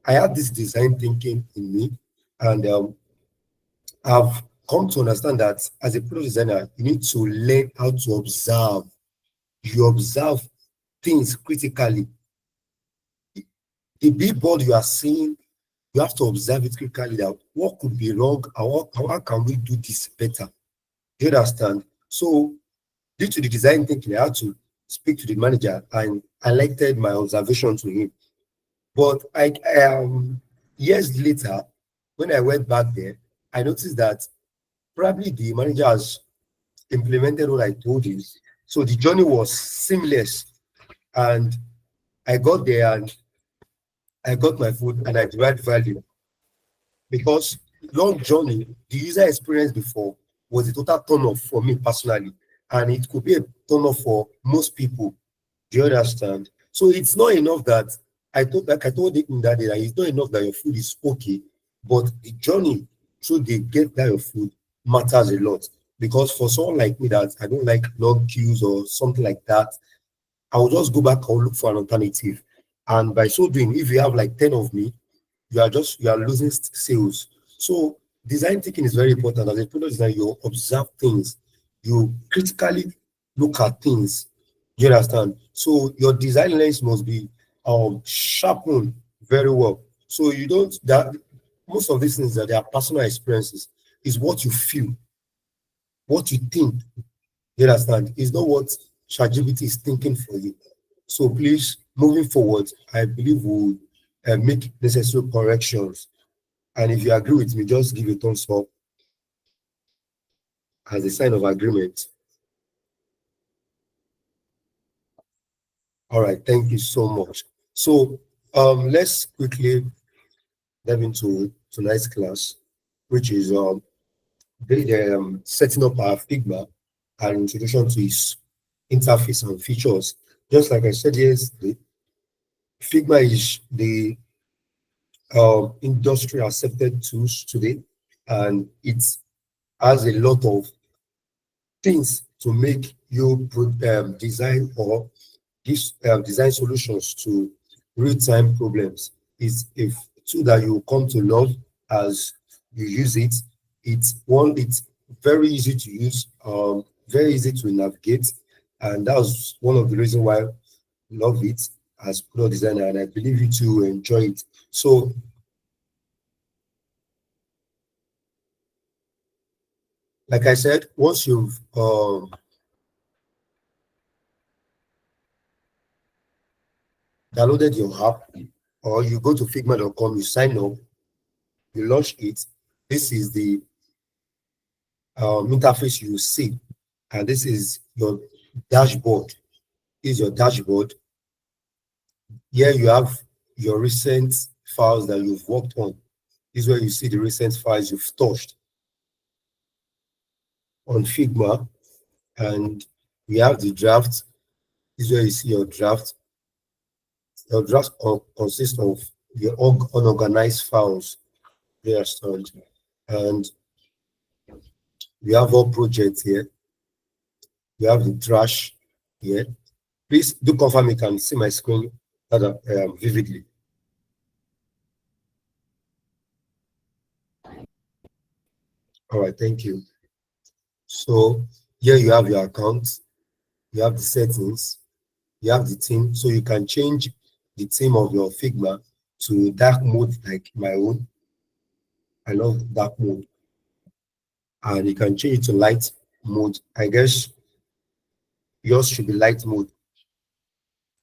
I had this design thinking in me, and I've come to understand that as a product designer, you need to learn how to observe. You observe things critically. The billboard you are seeing, you have to observe it critically that what could be wrong and how can we do this better? Do you understand? So due to the design thinking, I had to speak to the manager and highlighted my observation to him. But years later, when I went back there, I noticed that probably the manager has implemented what I told him. So the journey was seamless, and I got there and I got my food and I derived value because long journey, the user experience before was a total turn off for me personally, and it could be a turn off for most people. Do you understand? So it's not enough that I told him that day that it's not enough that your food is okay, but the journey through the get that your food matters a lot. Because for someone like me that I don't like long queues or something like that, I will just go back or look for an alternative. And by so doing, if you have like 10 of me, you are losing sales. So design thinking is very important. As a product designer, you observe things, you critically look at things. You understand? So your design lens must be sharpened very well. So you don't that most of these things that they are personal experiences is what you feel, what you think. You understand? It's not what ChatGPT is thinking for you. So please, moving forward, I believe we'll make necessary corrections. And if you agree with me, just give a thumbs up as a sign of agreement. All right, thank you so much. So let's quickly dive into tonight's class, which is setting up our Figma and introduction to its interface and features. Just like I said yesterday, Figma is the industry accepted tools today, and it has a lot of things to make you design or give design solutions to real-time problems. It's a tool that you come to love as you use it. It's very easy to use, very easy to navigate, and that's one of the reasons why I love it as product designer, and I believe you too will enjoy it. So like I said, once you've downloaded your app or you go to figma.com, you sign up, you launch it. This is the interface you see, and this is your dashboard. This is your dashboard. Here you have your recent files that you've worked on. This is where you see the recent files you've touched on Figma, and we have the draft. This is where you see your draft. Your draft consists of your unorganized files. They are stored, and we have all projects here. We have the trash here. Please do confirm you can see my screen vividly. All right, thank you. So here you have your account, you have the settings, you have the theme. So you can change the theme of your Figma to dark mode like my own. I love dark mode. And you can change it to light mode. I guess yours should be light mode.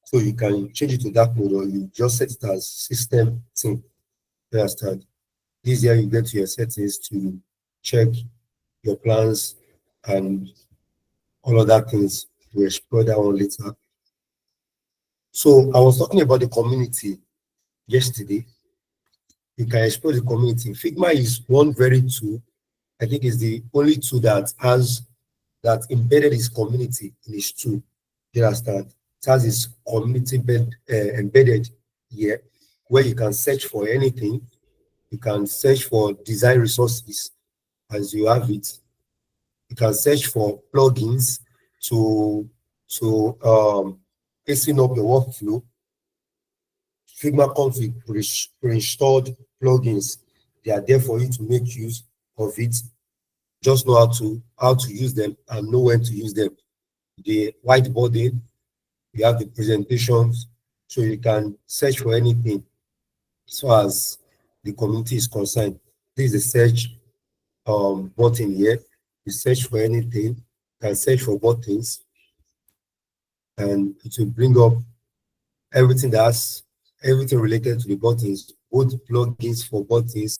So you can change it to dark mode or you just set it as system theme. You understand? This year you get to your settings to check your plans and all other things. We'll explore that one later. So I was talking about the community yesterday. You can explore the community. Figma is one very tool. I think it's the only tool that has that embedded its community in its tool. You understand? It has its community embedded here, where you can search for anything. You can search for design resources as you have it. You can search for plugins to hasten up your workflow. Figma comes with pre-installed plugins. They are there for you to make use of it. Just know how to use them and know when to use them. The whiteboarding, you have the presentations, so you can search for anything as far as the community is concerned. This is a search button here. You search for anything, you can search for buttons, and it will bring up everything that's everything related to the buttons, both plugins for buttons,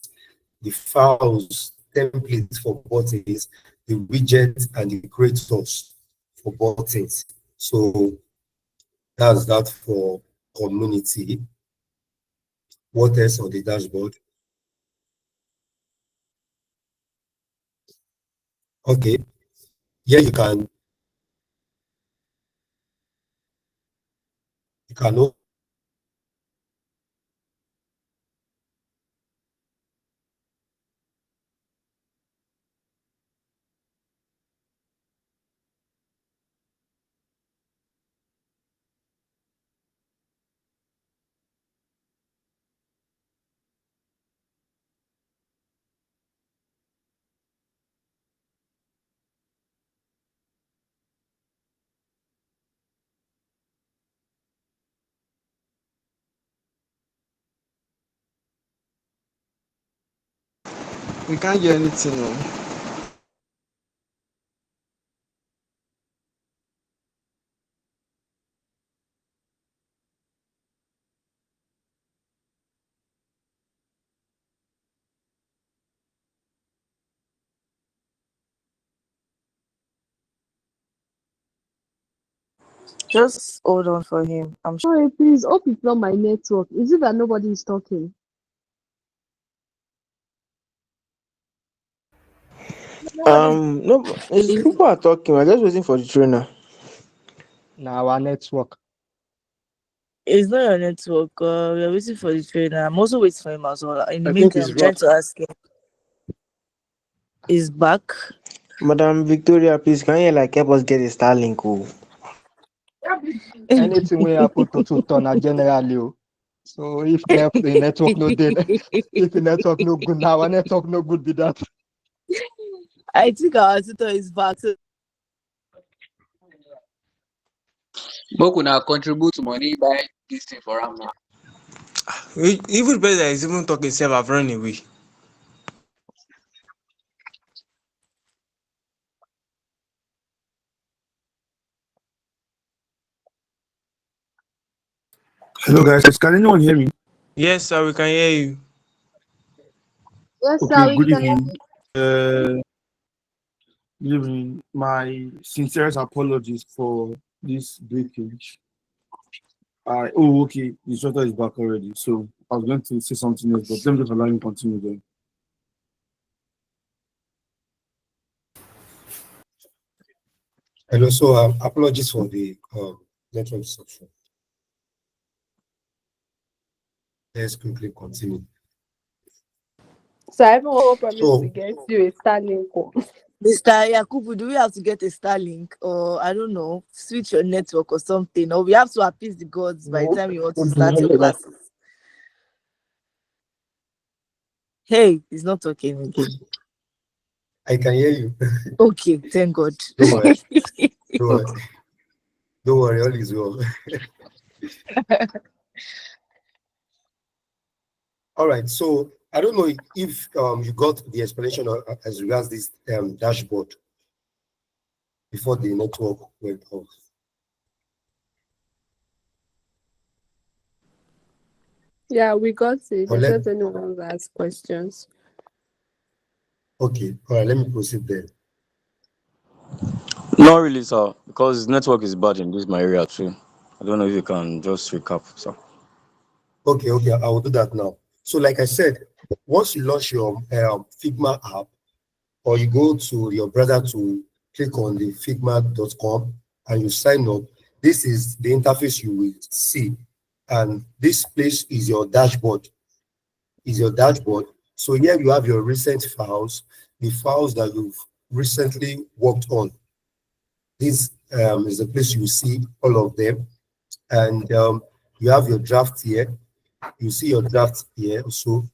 the files, templates for buttons, the widgets, and the creators for buttons. So that's that for community. What else on the dashboard? Okay, here you can We can't hear anything. No. Just hold on for him. I'm sure. Sorry, please. Hope it's not my network. Is it that nobody is talking? No, people are talking. We're just waiting for the trainer. Now our network. It's not your network. We're waiting for the trainer. I'm also waiting for him as well. In the I think meantime, it's I'm trying rough. to ask him. He's back. Madam Victoria, please can you like help us get a Starlink? Oh? Anything we happen to turn a generally. So if the network no dead, if the network no good now, our network no good be that. I think our tutor is back. So Make una contribute money buy this thing for am now. Even better is even talking self have run away. Hello guys, can anyone hear me? Yes, sir, we can hear you. Yes, Okay, sir. We good can. evening. Good evening. My sincerest apologies for this breakage. Okay, the instructor is back already. So I was going to say something else, but let me just allow him to continue then. and also apologies for the network disruption. Let's quickly continue. So everyone promised to So get you a Starlink one. Mr. Yakubu, do we have to get a Starlink or I don't know, switch your network or something? Or we have to appease the gods by the time you want to start your classes? Hey, he's not talking again. I can hear you. Okay, thank God. Don't worry. Don't worry. Don't worry, all is well. All right. So I don't know if you got the explanation as regards this dashboard before the network went off. Yeah, we got it. Or let, Except anyone wants to ask questions. okay. All right. Let me proceed then. Not really, sir, because network is bad in this my area too. I don't know if you can just recap, sir. Okay. Okay. I will do that now. So, like I said, once you launch your Figma app, or you go to your browser to click on the figma.com and you sign up, this is the interface you will see. And this place is your dashboard. So here you have your recent files, the files that you've recently worked on. This is the place you see all of them. And you have your draft here. You see your draft here also.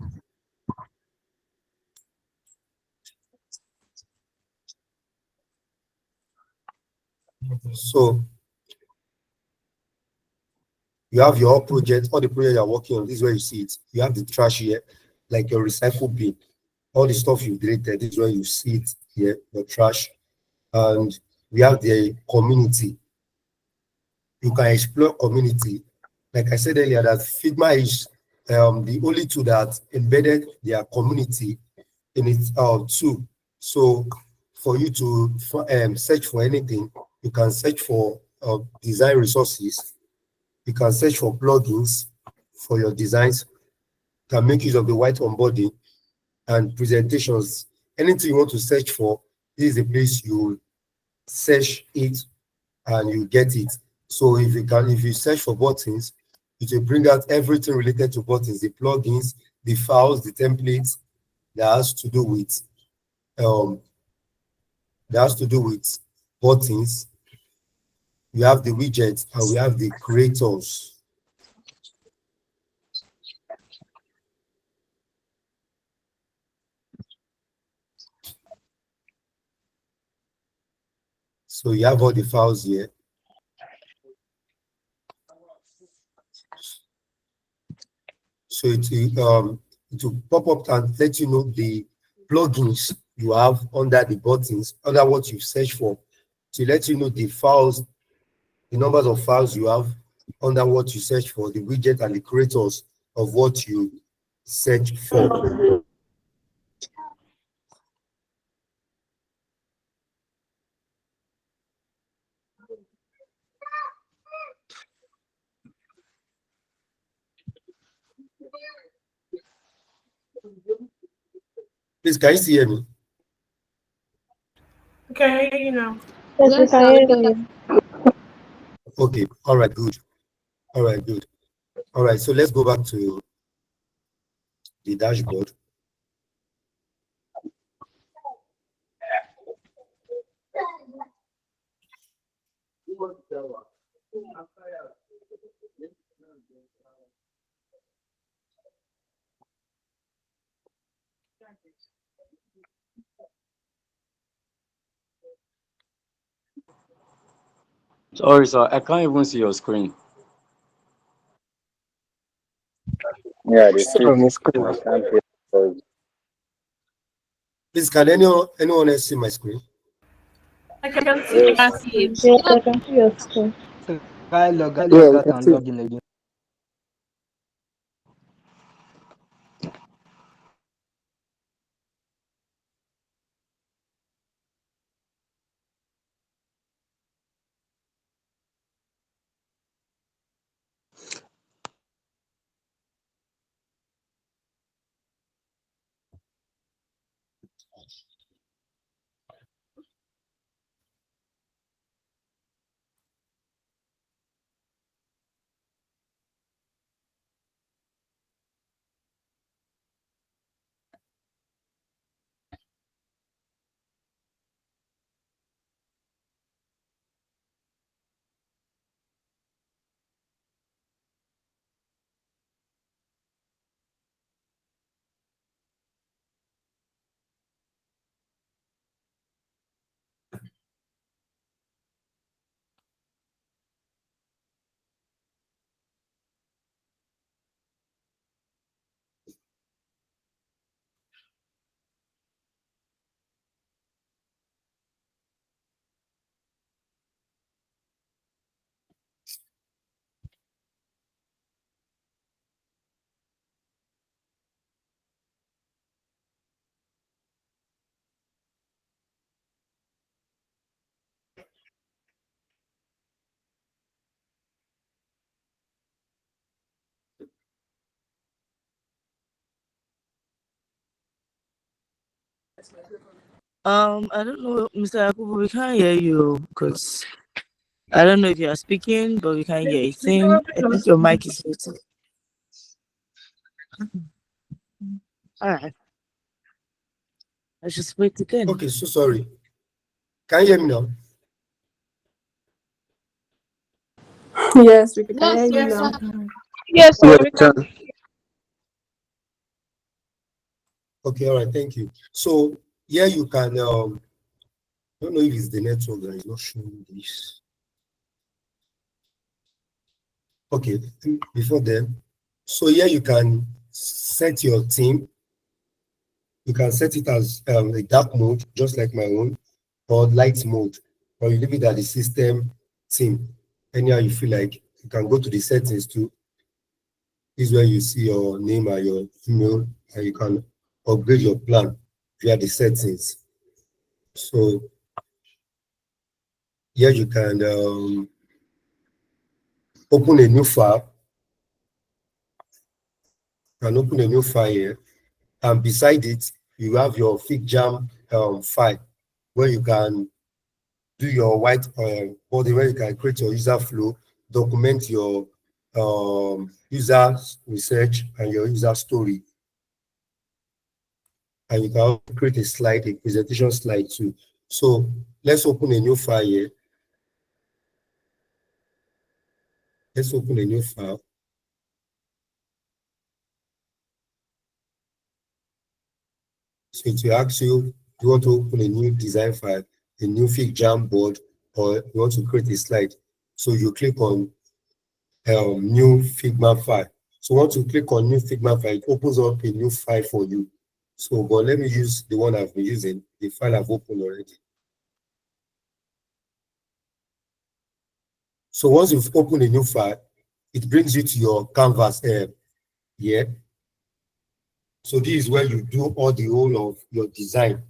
So you have your project, all the project you're working on. This is where you see it. You have the trash here, like your recycle bin. All the stuff you deleted, this is where you see it here, your trash. And we have the community. You can explore community. Like I said earlier, that Figma is the only tool that embedded their community in it too. So for you to search for anything, you can search for design resources. You can search for plugins for your designs. You can make use of the white onboarding and presentations. Anything you want to search for, this is the place you search it and you get it. So if you search for buttons, it will bring out everything related to buttons, the plugins, the files, the templates that has to do with um that has to do with buttons. We have the widgets and we have the creators. So you have all the files here. So it will pop up and let you know the plugins you have under the buttons, under what you search for, to let you know the files, the numbers of files you have under what you search for, the widget and the creators of what you search for. Please, can you still hear me? Okay, you know. Yes, we Yes, can sir, we hear can. you. Okay, all right, good. All right, good. All right, so let's go back to the dashboard. Sorry, sir. I can't even see your screen. Yeah, the Still on street. the I screen. can't hear because Please, can anyone else see my screen? I can see, I yes, can see it. Yes, I can see your screen. Log We out can and see. log in again. I don't know, Mr. Yakubu, we can't hear you because I don't know if you are speaking, but we can't hear a thing. I think your mic is muted. All right, let's just wait again. Okay, so sorry. Can you hear me now? Yes, we can hear Yes, you yes, now. sir. Yes, Yeah, sir, we we can. can. Okay, all right, thank you. So here you can I don't know if it's the network that is not showing this. Okay, before then, so here you can set your theme. You can set it as a dark mode, just like my own, or light mode, or you leave it at the system theme. Anyhow you feel like, you can go to the settings too. This is where you see your name and your email, and you can upgrade your plan via the settings. So here you can open a new file. You can open a new file here, and beside it, you have your FigJam file where you can do your white body, where you can create your user flow, document your user research and your user story. And you can also create a slide, a presentation slide too. So let's open a new file here. Let's open a new file. So it will ask you, you want to open a new design file, a new FigJam board, or you want to create a slide. So you click on new Figma file. So once you click on new Figma file, it opens up a new file for you. So, but let me use the one I've been using, the file I've opened already. So once you've opened a new file, it brings you to your canvas here. So this is where you do all the whole of your design.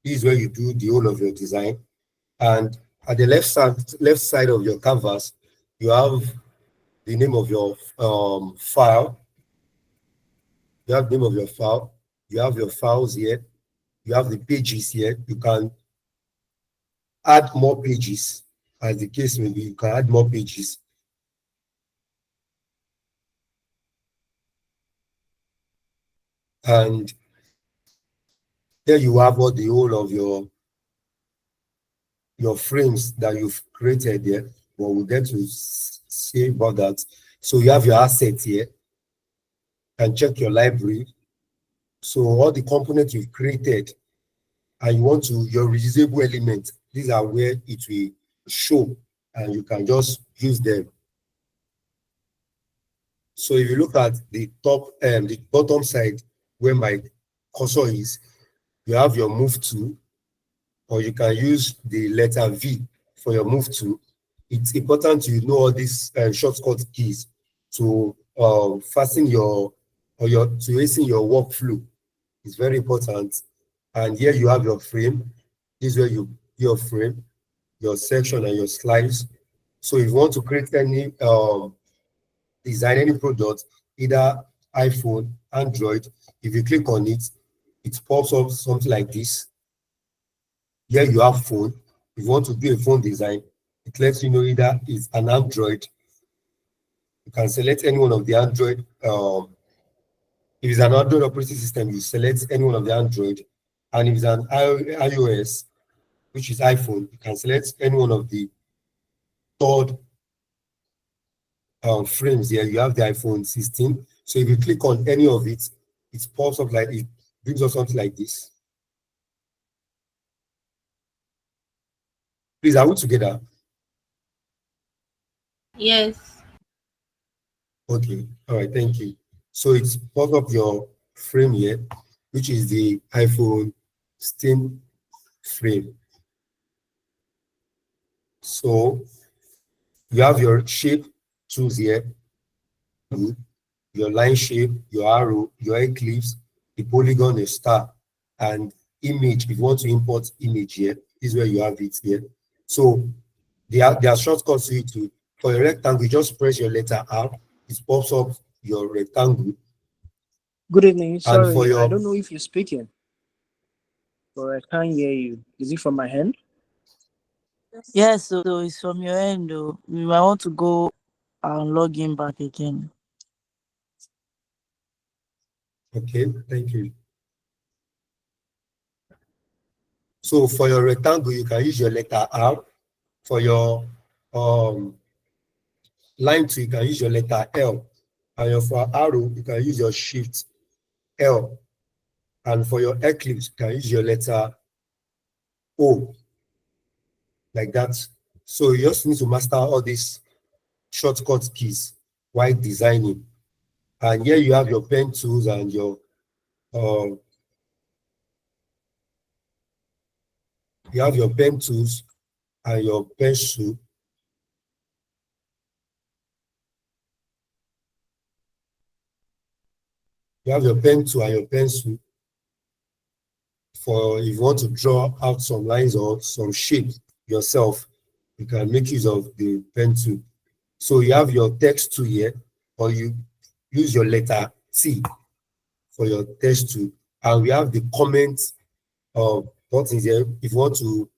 This is where you do the whole of your design. And at the left side of your canvas, you have the name of your file. You have the name of your file. You have your files here. You have the pages here. You can add more pages, as the case may be. You can add more pages. And there you have all the whole of your frames that you've created here. Well, we'll get to see about that. So you have your assets here. You can check your library. So all the components you've created, and you want to, your reusable elements, these are where it will show, and you can just use them. So if you look at the top and the bottom side where my cursor is, you have your move tool, or you can use the letter V for your move tool. It's important to know all these shortcut keys to fasten your, or your, to hasten your workflow. It's very important. And here you have your frame. This is where you your frame, your section, and your slides. So if you want to create any design, any product, either iPhone, Android, if you click on it, it pops up something like this. Here you have phone. If you want to do a phone design, it lets you know either it's an Android. You can select any one of the Android. If it's an Android operating system, you select any one of the Android. And if it's an iOS, which is iPhone, you can select any one of the third frames here. You have the iPhone 16. So if you click on any of it, it pops up like, it brings us something like this. Please, are we together? Yes. Okay, all right, thank you. So it's pops up your frame here, which is the iPhone 16 frame. So you have your shape tools here, your line shape, your arrow, your eclipse, the polygon, a star, and image. If you want to import image here, this is where you have it here. So there are shortcuts to it too. For a rectangle, you just press your letter R, it pops up your rectangle. Good evening. And for Sorry, I your, don't know if you're speaking, but I can't hear you. Is it from my hand? Yes, so it's from your end though. We might want to go and log in back again. okay, thank you. So for your rectangle, you can use your letter R. For your line 2, you can use your letter L. And for arrow, you can use your shift L. And for your eclipse, you can use your letter O like that. So you just need to master all these shortcut keys while designing. And here you have your pen tools and your you have your pen tools and your pencil. You have your pen tool and your pencil for if you want to draw out some lines or some shape yourself, you can make use of the pen tool. So you have your text tool here, or you use your letter T for your text tool. And we have the comment buttons here if you want to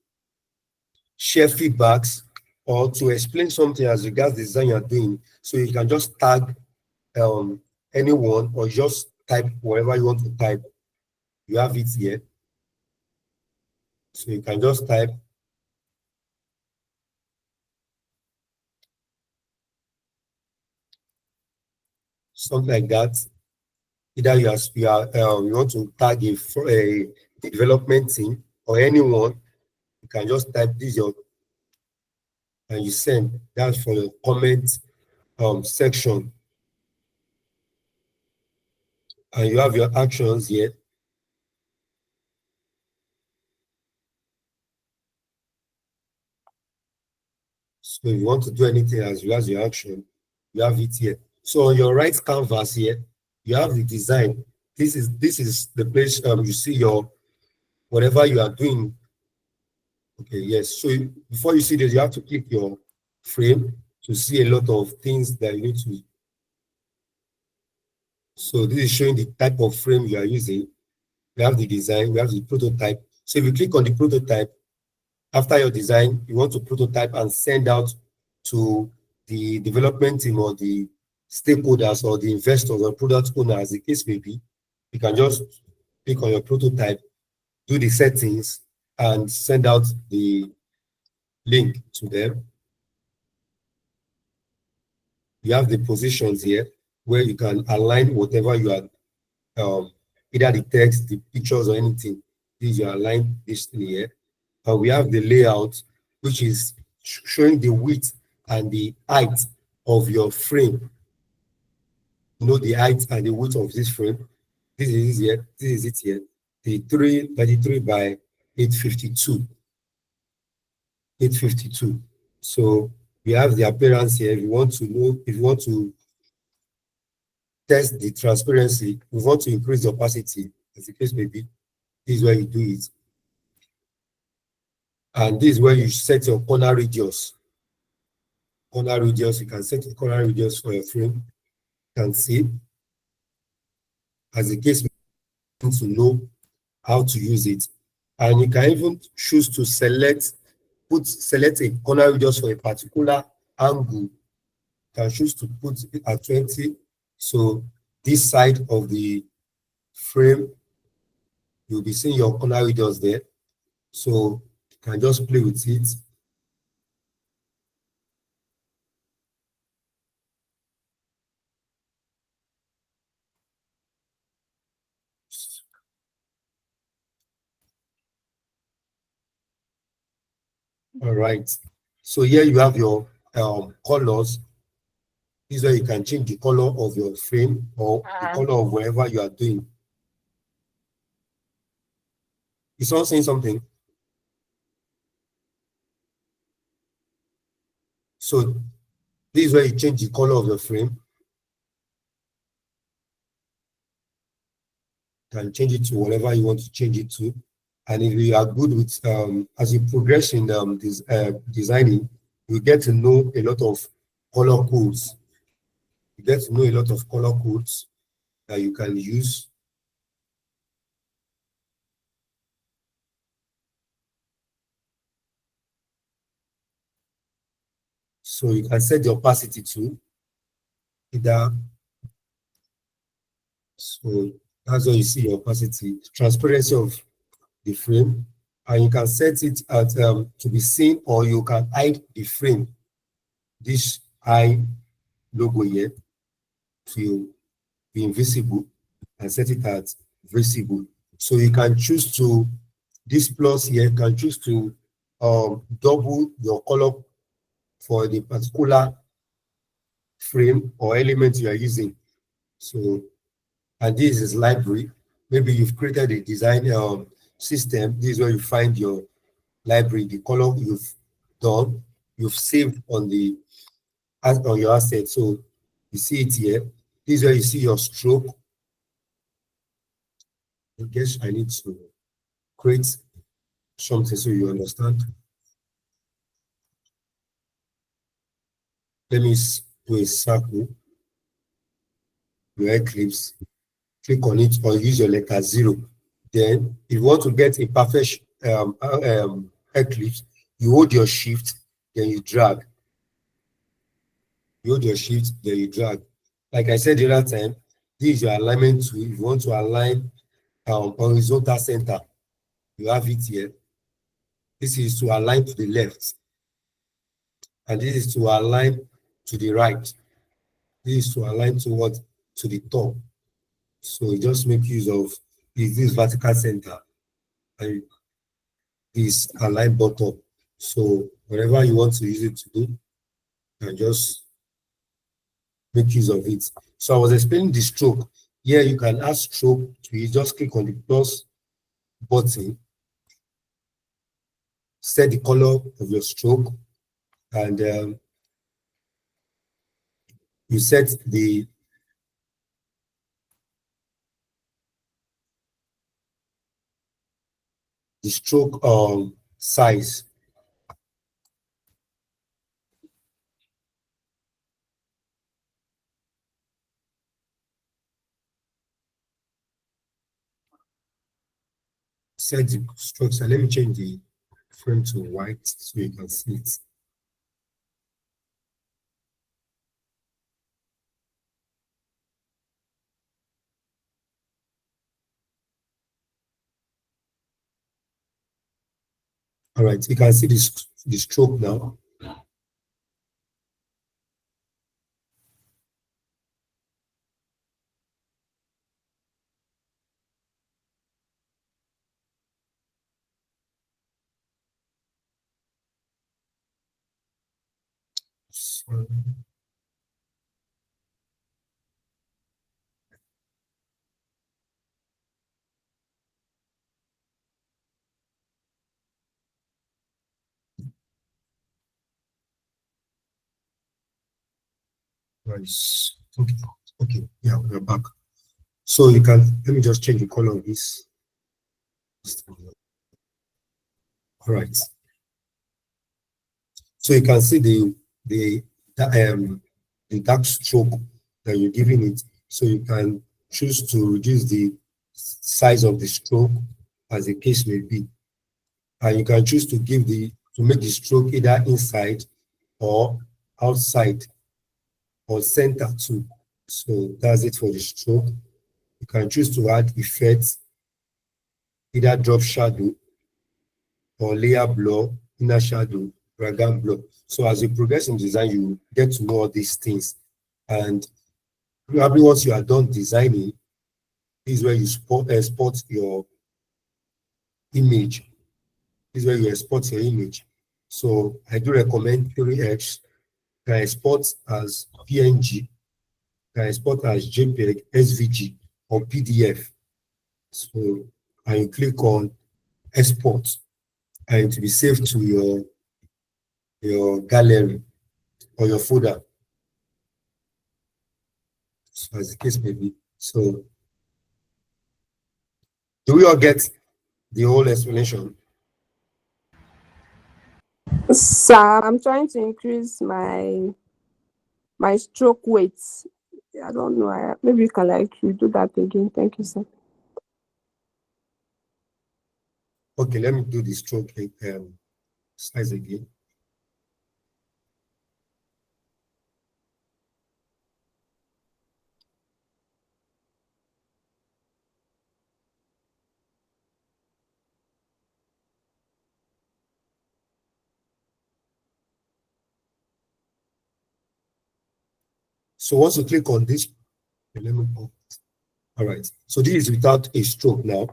share feedbacks or to explain something as regards the design you're doing. So you can just tag anyone or just type whatever you want to type. You have it here. So you can just type. Something like that. Either you want to tag a development team or anyone, you can just type this and you send. That's for your comment section. And you have your actions here. So if you want to do anything as well as your action, you have it here. So on your right canvas here, you have the design. This is the place you see your whatever you are doing. Okay, yes. So before you see this, you have to click your frame to see a lot of things that you need to. So this is showing the type of frame you are using. We have the design, we have the prototype. So if you click on the prototype, after your design, you want to prototype and send out to the development team or the stakeholders or the investors or product owner, as the case may be, you can just click on your prototype, do the settings, and send out the link to them. You have the positions here where you can align whatever you are, either the text, the pictures, or anything. These you align this thing here. And we have the layout, which is showing the width and the height of your frame. You know the height and the width of this frame. This is here. This is it here. The 333 by 852. 852. So we have the appearance here. If you want to know, if you want to test the transparency, we want to increase the opacity, as the case may be, this is where you do it. And this is where you set your corner radius. Corner radius, you can set a corner radius for your frame. You can see, as the case may be, to know how to use it. And you can even choose to select a corner radius for a particular angle. You can choose to put it at 20. So this side of the frame, you'll be seeing your corner radius there. So you can just play with it. All right. So here you have your colors. This is where you can change the color of your frame or the color of whatever you are doing. Is someone saying something? So this is where you change the color of your frame. You can change it to whatever you want to change it to. And if you are good with, as you progress in this designing, you get to know a lot of color codes. You get to know a lot of color codes that you can use. So you can set the opacity to either. So that's where you see your opacity, transparency of the frame, and you can set it at to be seen, or you can hide the frame. This eye logo here to be invisible and set it at visible. So you can choose to, this plus here, you can choose to double your color for the particular frame or element you are using. So, and this is library. Maybe you've created a design system. This is where you find your library, the color you've done, you've saved on your asset. So you see it here. This is where you see your stroke. I guess I need to create something so you understand. Let me do a circle, your eclipse, click on it or use your letter 0. Then if you want to get a perfect eclipse, you hold your shift, then you drag. You hold your shift, then you drag. Like I said the other time, this is your alignment tool. If you want to align horizontal center, you have it here. This is to align to the left, and this is to align to the right. This is to align to the top. So you just make use of this vertical center and this align bottom. So whatever you want to use it to do, you can just make use of it. So I was explaining the stroke. Here you can add stroke to it. Just click on the plus button, set the color of your stroke, and you set the stroke size. Set the stroke size. Let me change the frame to white so you can see it. All right, you can see the stroke now. So, nice. Okay, yeah, we're back. So you can, let me just change the color of this. All right. So you can see the dark stroke that you're giving it. So you can choose to reduce the size of the stroke as the case may be. And you can choose to make the stroke either inside or outside or center too. So that's it for the stroke. You can choose to add effects, either drop shadow or layer blur, inner shadow, drag and blur. So as you progress in design, you get to know all these things. And probably once you are done designing, this is where you export your image. This is where you export your image. So I do recommend 3x. You can export as PNG, you can export as JPEG, SVG, or PDF. So, and you click on export, and it will be saved to your gallery or your folder, so as the case may be. So, do we all get the whole explanation? Sir, I'm trying to increase my stroke weight. I don't know. Maybe you can you do that again. Thank you, sir. Okay, let me do the stroke size again. So once you click on this, let me go. All right. So this is without a stroke now.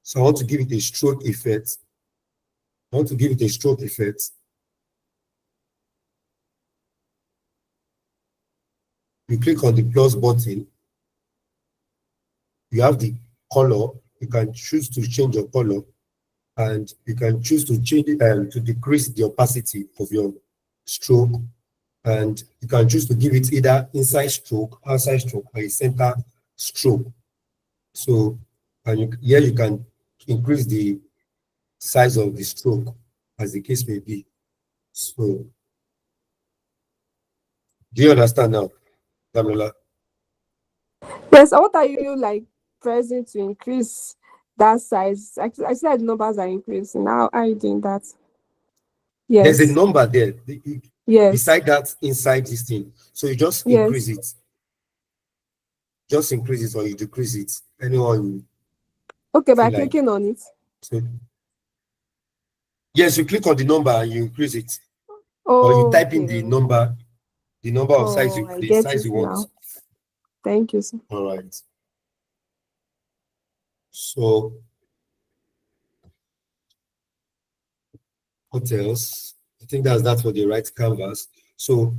So I want to give it a stroke effect. I want to give it a stroke effect. You click on the plus button. You have the color. You can choose to change your color, and you can choose to change to decrease the opacity of your stroke, and you can choose to give it either inside stroke, outside stroke, or a center stroke. So, and here you can increase the size of the stroke, as the case may be. So, do you understand now, Damilola? Yes, what are you like pressing to increase that size? I see that the numbers are increasing. How are you doing that? There's a Yes, number there yes, beside that inside this thing. So you just increase yes. it. Just increase it or you decrease it. Anyone you Okay, by feel like. clicking on it. So yes, you click on the number and you increase it. Or you type in Okay. the number of Oh, I the get size it you want. now. Thank you, sir. All right. So what else? I think that's that for the right canvas. So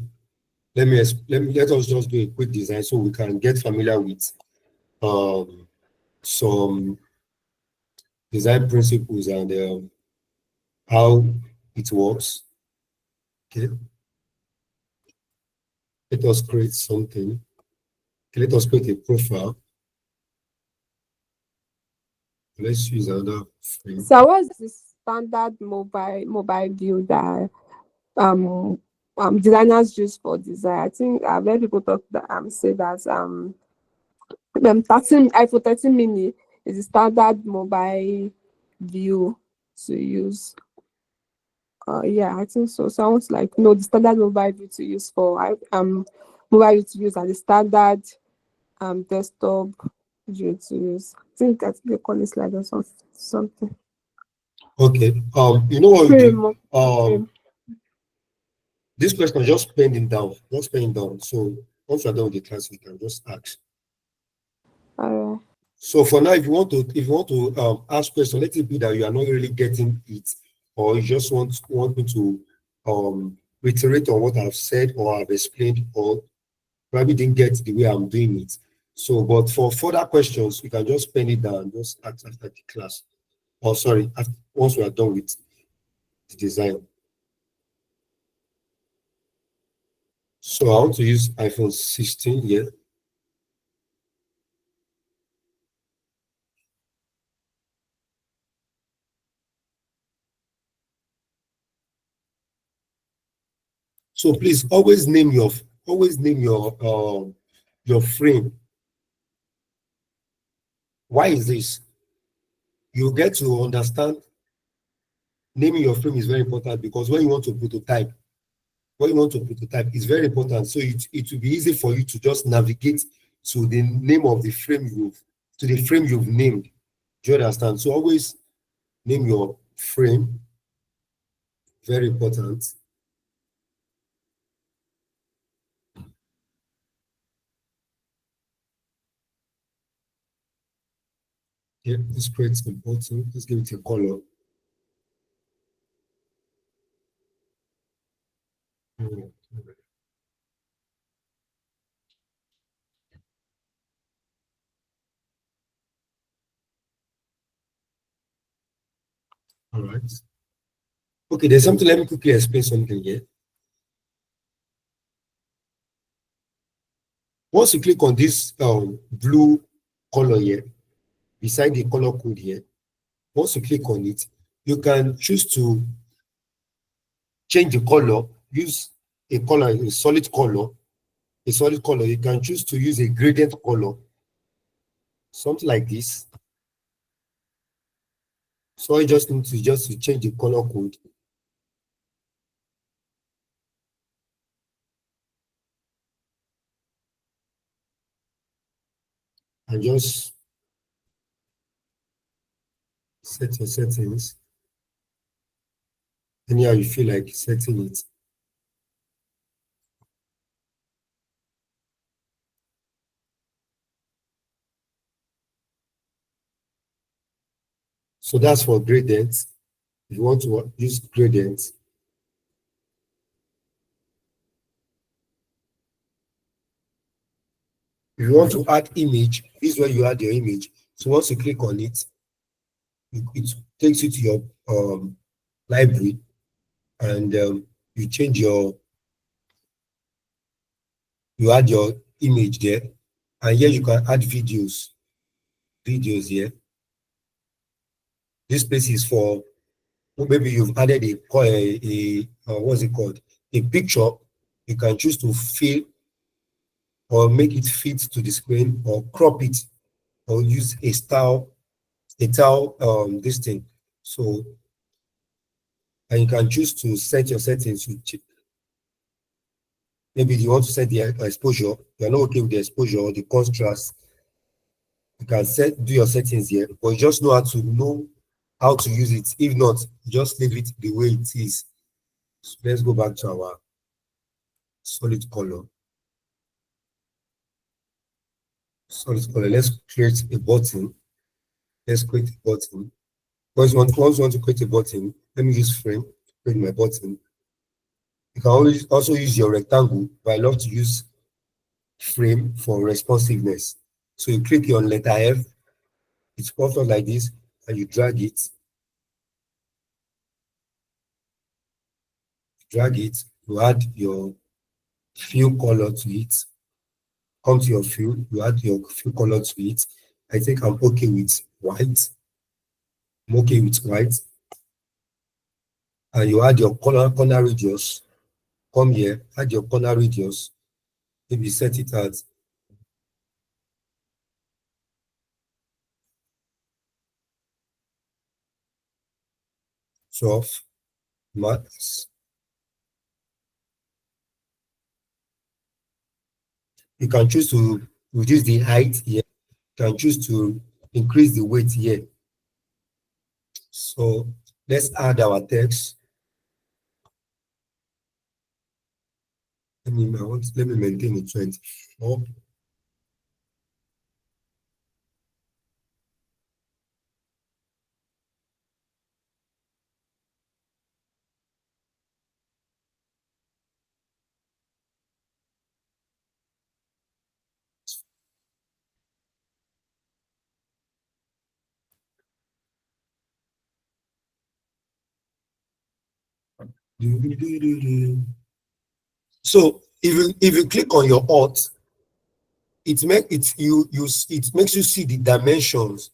let us just do a quick design so we can get familiar with some design principles and how it works. Okay. Let us create something. Okay, let us create a profile. Let's use another frame. So what's the standard mobile view that um designers use for design? I think I've heard people talk that say that 13 iPhone 13 mini is the standard mobile view to use. Yeah, I think so. Sounds like no, the standard mobile view to use for mobile view to use and the standard desktop view to use. I think they call it slide or something. Okay. You know what we do? Frame. Frame. This question just pending down. Just pending down. So once you're done with the class, we can just ask. Alright. So for now, if you want to ask question, let it be that you are not really getting it, or you just want me to reiterate on what I've said or I've explained, or probably didn't get the way I'm doing it. So, but for further questions, you can just pen it down, just ask after the class. Or sorry, once we are done with the design. So I want to use iPhone 16 here. So please always name your frame. Why is this? You get to understand naming your frame is very important because when you want to prototype, it's very important. So it will be easy for you to just navigate to the name of the frame you've named. Do you understand? So always name your frame. Very important. Yeah, this creates a button. Let's give it a color. All right. Okay, there's something. Let me quickly explain something here. Once you click on this blue color here, beside the color code here, once you click on it, you can choose to change the color, use a color, a solid color. You can choose to use a gradient color, something like this. So you just need to change the color code. And just set your settings. Anyhow you feel like setting it. So that's for gradients. If you want to use gradients, if you want to add image, this is where you add your image. So once you click on it, it takes you to your library, and you change you add your image there, and here you can add videos here. This place is for maybe you've added what's it called, a picture. You can choose to fill or make it fit to the screen, or crop it, or use a style this thing. So, and you can choose to set your settings. Maybe you want to set the exposure. You're not okay with the exposure or the contrast. You can do your settings here, but you just know how to use it. If not, just leave it the way it is. So let's go back to our solid color. Solid color. Let's create a button. Let's create a button. Once you want to create a button, let me use frame to create my button. You can also use your rectangle, but I love to use frame for responsiveness. So you click on letter F, it's pops up like this, and you drag it. You add your fill color to it. Come to your fill, you add your fill color to it. I think I'm okay with white. I'm okay with white. And you add your corner radius. Come here, add your corner radius. Maybe set it as 12 max. You can choose to reduce the height here. You can choose to increase the weight here. So let's add our text. Let me maintain it 24. So if you click on your alt, it makes you see the dimensions,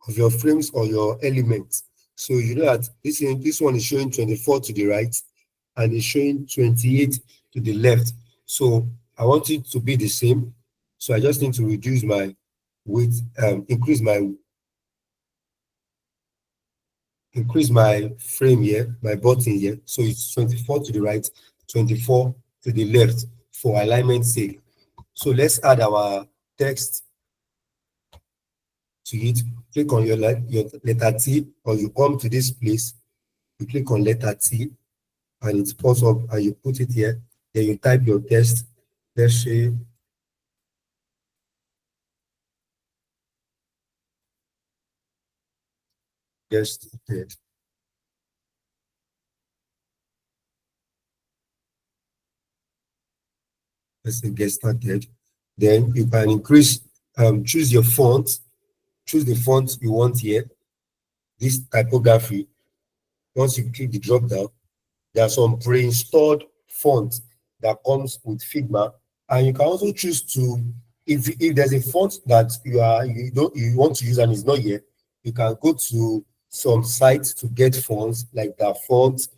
of your frames or your elements. So you know that this one is showing 24 to the right, and it's showing 28 to the left. So I want it to be the same. So I just need to reduce my width, increase my frame here, my button here. So it's 24 to the right, 24 to the left for alignment's sake. So let's add our text to it. Click on your letter T, or you come to this place, you click on letter T, and it pops up, and you put it here. Then you type your text. Let's say just started. Let's say get started. Then you can increase, choose your font, choose the font you want here, this typography. Once you click the drop down, there are some pre-installed fonts that comes with Figma, and you can also choose to, if there's a font that you want to use and it's not here, you can go to some sites to get fonts like that font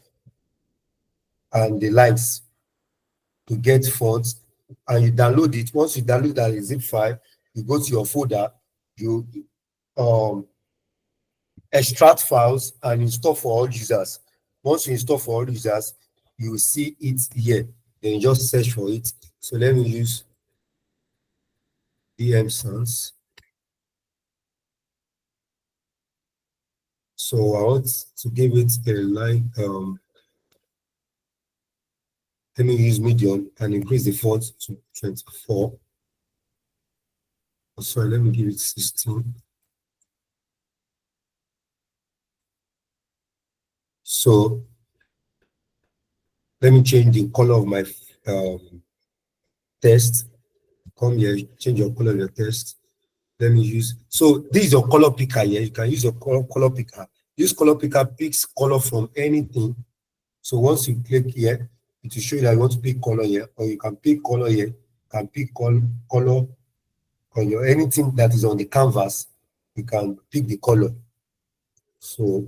and the likes to get fonts, and you download it. Once you download that zip file, you go to your folder, you extract files and install for all users. Once you install for all users, you will see it here. Then you just search for it. So let me use DM Sans. So I want to give it a line. Let me use medium and increase the font to 24. Sorry, let me give it 16. So let me change the color of my text. Come here, change your color of your text. Let me use, so this is your color picker here. You can use your color picker. This color picker picks color from anything. So once you click here, it will show you that you want to pick color here, or you can pick color here, can pick color on your anything that is on the canvas, you can pick the color. So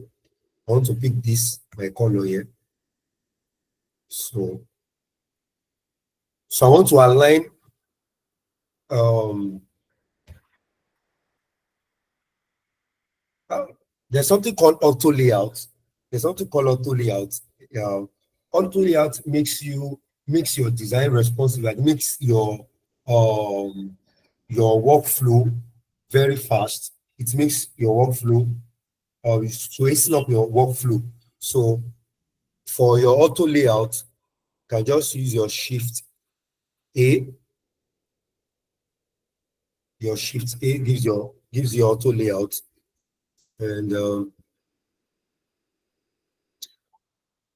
I want to pick this my color here. So I want to align there's something called auto layout. There's something called auto layout. Auto layout makes your design responsive. It makes your workflow very fast. It makes your workflow so hasten up your workflow. So for your auto layout, you can just use your shift A. Your shift A gives you auto layout, and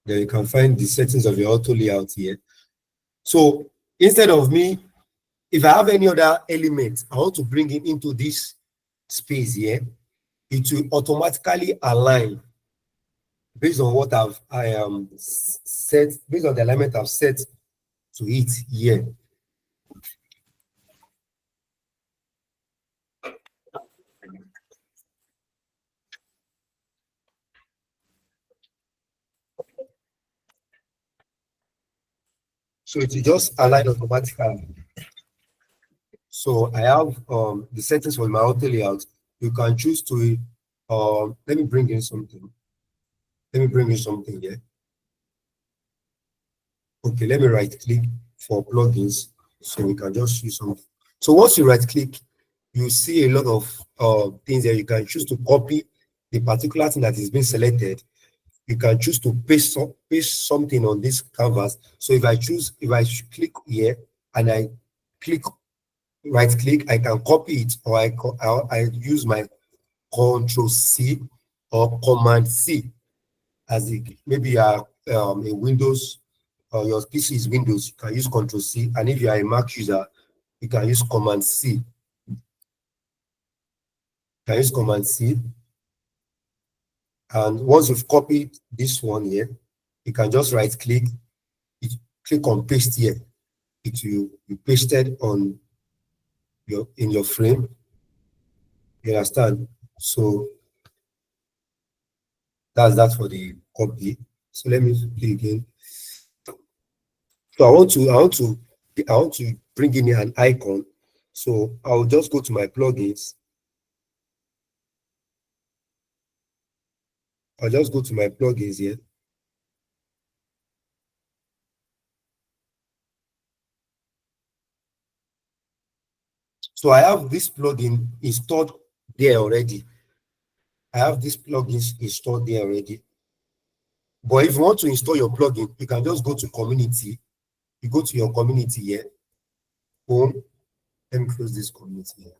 then you can find the settings of your auto layout here. So instead of me, if I have any other element I want to bring it into this space here, it will automatically align based on what I am set, based on the alignment I've set to it here. So it will just align automatically. So I have the settings for my auto layout. You can choose to let me bring in something. Let me bring in something here. Okay, let me right click for plugins so we can just use something. So once you right click, you see a lot of things there. You can choose to copy the particular thing that is being selected. You can choose to paste something on this canvas. So if I click here and I click right click, I can copy it, or I use my Control C or Command C as maybe you are a Windows, or your PC is Windows, you can use Control C, and if you are a Mac user, you can use Command C. You can use Command C, and once you've copied this one here, you can just right click, click on paste here. It will be pasted on in your frame. You understand? So that's that for the copy. So let me play again. So I want to bring in an icon. So I'll just go to my plugins. I'll just go to my plugins here. So I have this plugin installed there already. I have this plugins installed there already. But if you want to install your plugin, you can just go to community. You go to your community here. Home. Let me close this community here.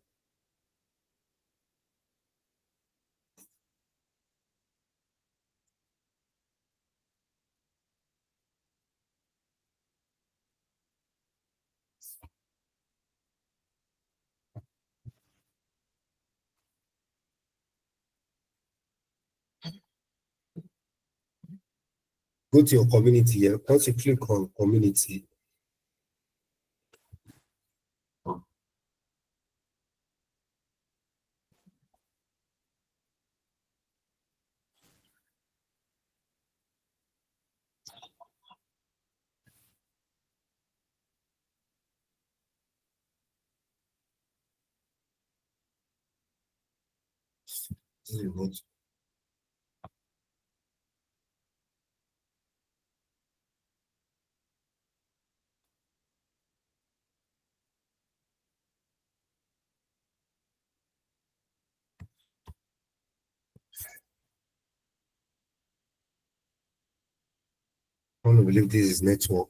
Go to your community here. Once you click on community, this is what I want to believe this is network.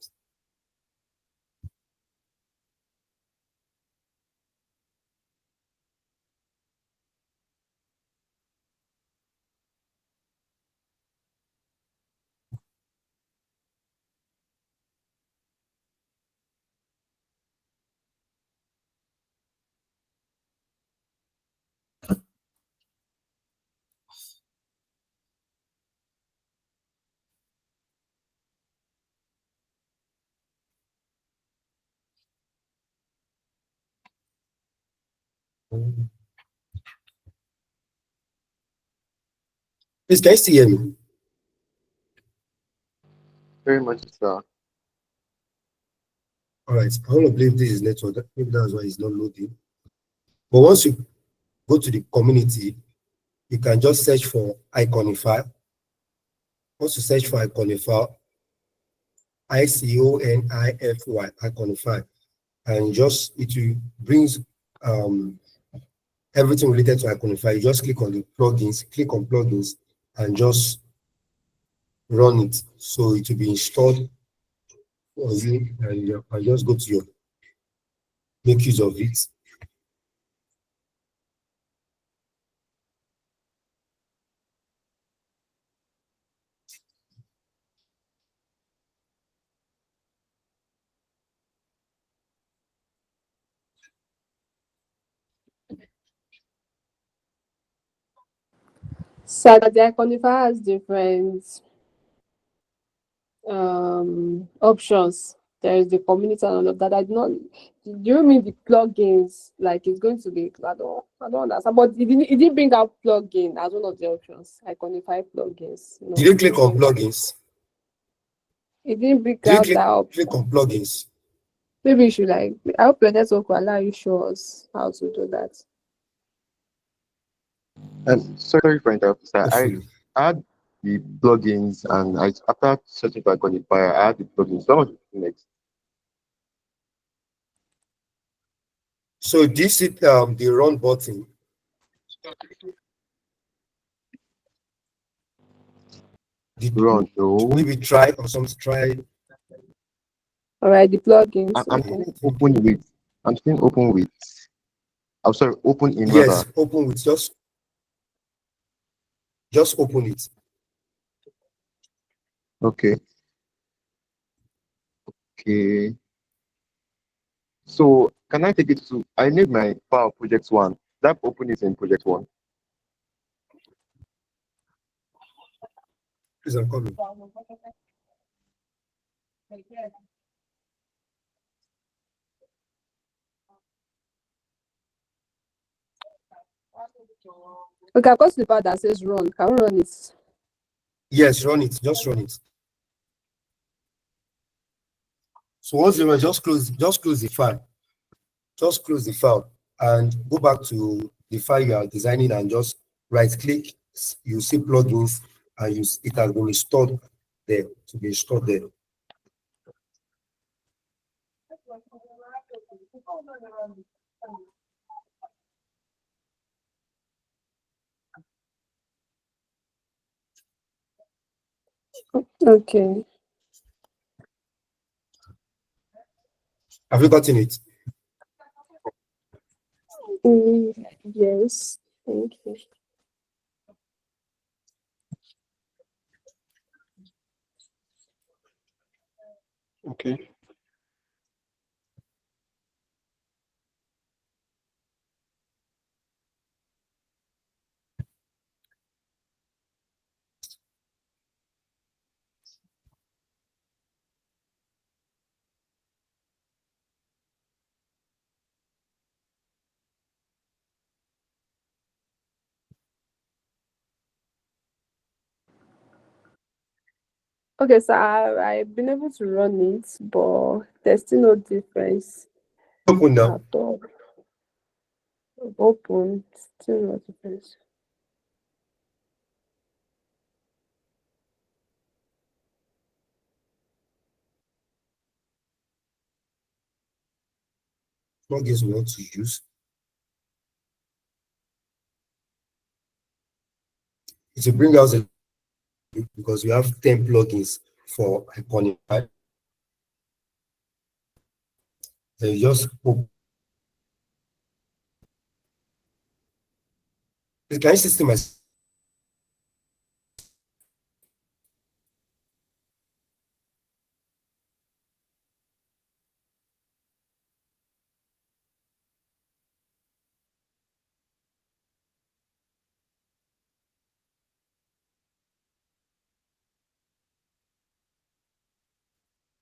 Please, can you still hear me? Very much, sir. All right. I want to believe this is network. Maybe that's why it's not loading. But once you go to the community, you can just search for Iconify. Once you search for Iconify, ICONIFY, Iconify, and just it will brings um everything related to Iconify. You just click on the plugins, click on plugins, and just run it. So it will be installed for you, and you can just go to your make use of it. So the Iconify has different options. There is the community and all of that. I do not. Do you mean the plugins? Like it's going to be. I don't understand. But it didn't bring out plugin as one of the options. Iconify plugins. Did No, you click on plugins? it didn't bring Did you out that option. click on plugins? Maybe you should like. I hope your network will allow you show us how to do that. And sorry for interrupting, sir. Hopefully. I had the plugins, and after searching for Codifier, I had the plugins. So what was the next? So this is the run button. Run, no. Maybe try or some try. All right, the plugins. I'm Okay. still open with. I'm still open with. I'm sorry, open in Yes, rather. open with just open it. Okay. Okay. So can I take it to? I need my file project one. That open is in project one. Please, I'm coming. Okay, I've got to the part that says run. Can we run it? Yes, run it. Just run it. So once you run, just close the file. Just close the file and go back to the file you are designing and just right click. You see plugins and it has been installed there to be installed there. Okay. Have you gotten it? Yes. Thank you. Okay. Okay, so I've been able to run it, but there's still no difference Open now. at all. Open, still no difference. Plugins we want to use. It will bring us because we have 10 plugins for Iconify. Then you just open. Can you system as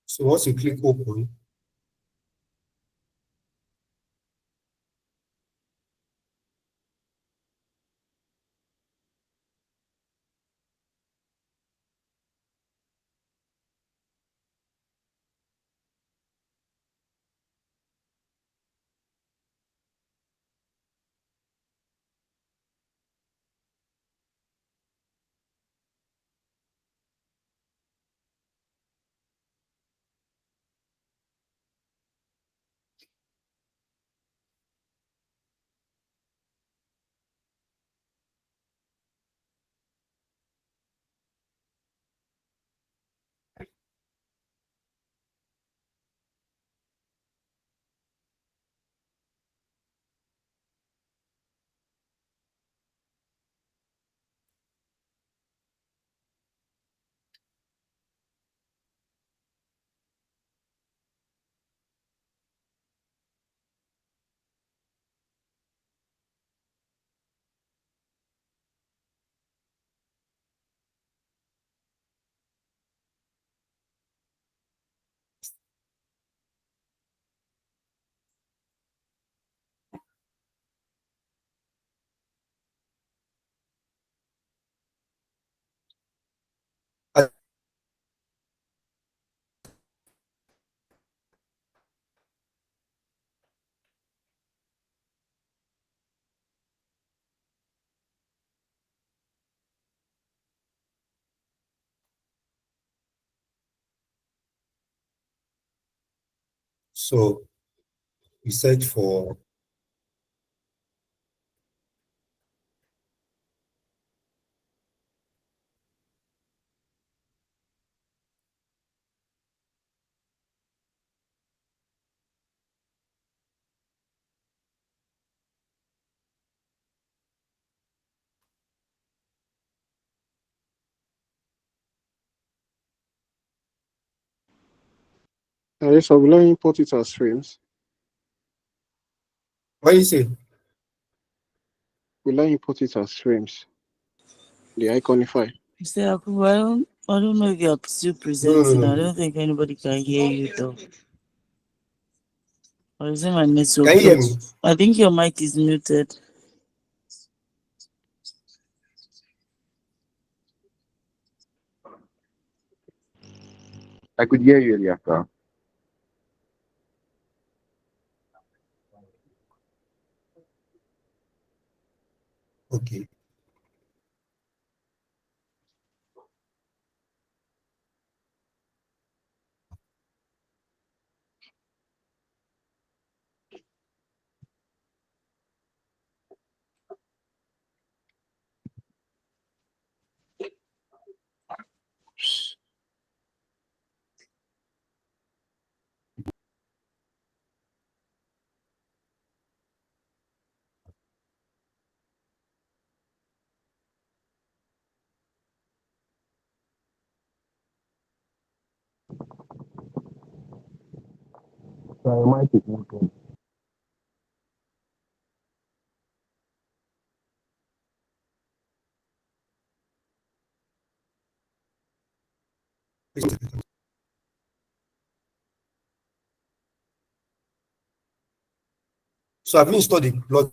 so once you click open, So we search for Yes, I will I import it as frames? what you say? Will I import it as frames? The iconify. Mr. Yakubu, I don't know if you're still No, presenting. I no. don't think anybody can hear you though. Or is it my Can network? you hear me? I think your mic is muted. I could hear you earlier, sir. Okay. Sorry, mic is muted. So have you installed the plug?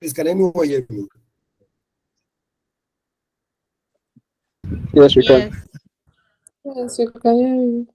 Please, can anyone hear me? Yes, we can. Yes. Yes, you can hear you.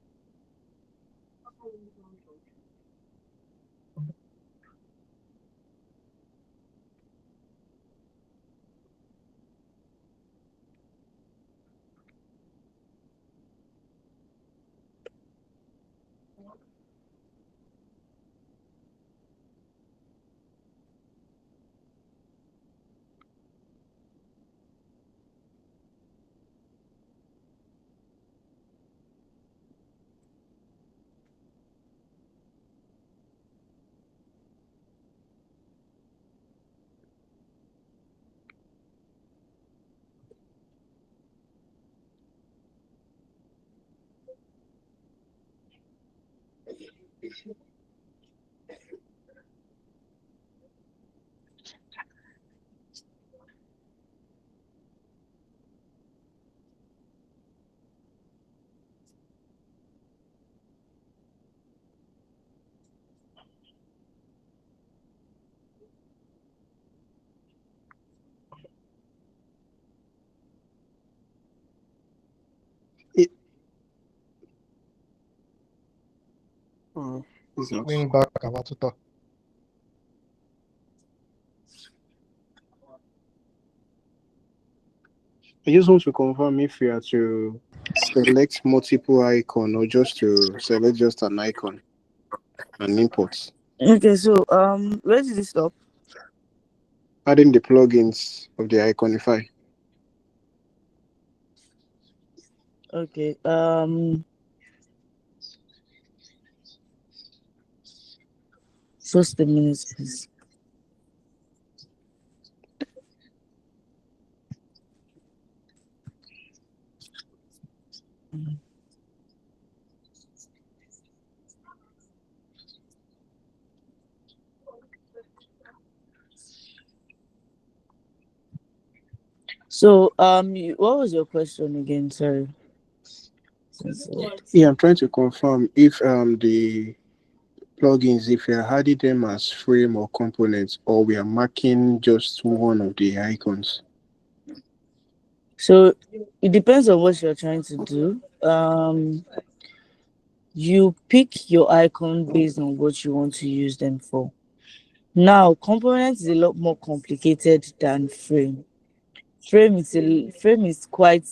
It's not. Bring back Awatuta. I just want to confirm if you are to select multiple icon or just to select just an icon and import. Okay, so where did it stop? Adding the plugins of the Iconify. Okay, just a minute, please. So what was your question again? Sorry. Yeah, I'm trying to confirm if the plugins, if you're adding them as frame or components, or we are marking just one of the icons. So it depends on what you're trying to do. You pick your icon based on what you want to use them for. Now, components is a lot more complicated than frame. Frame is quite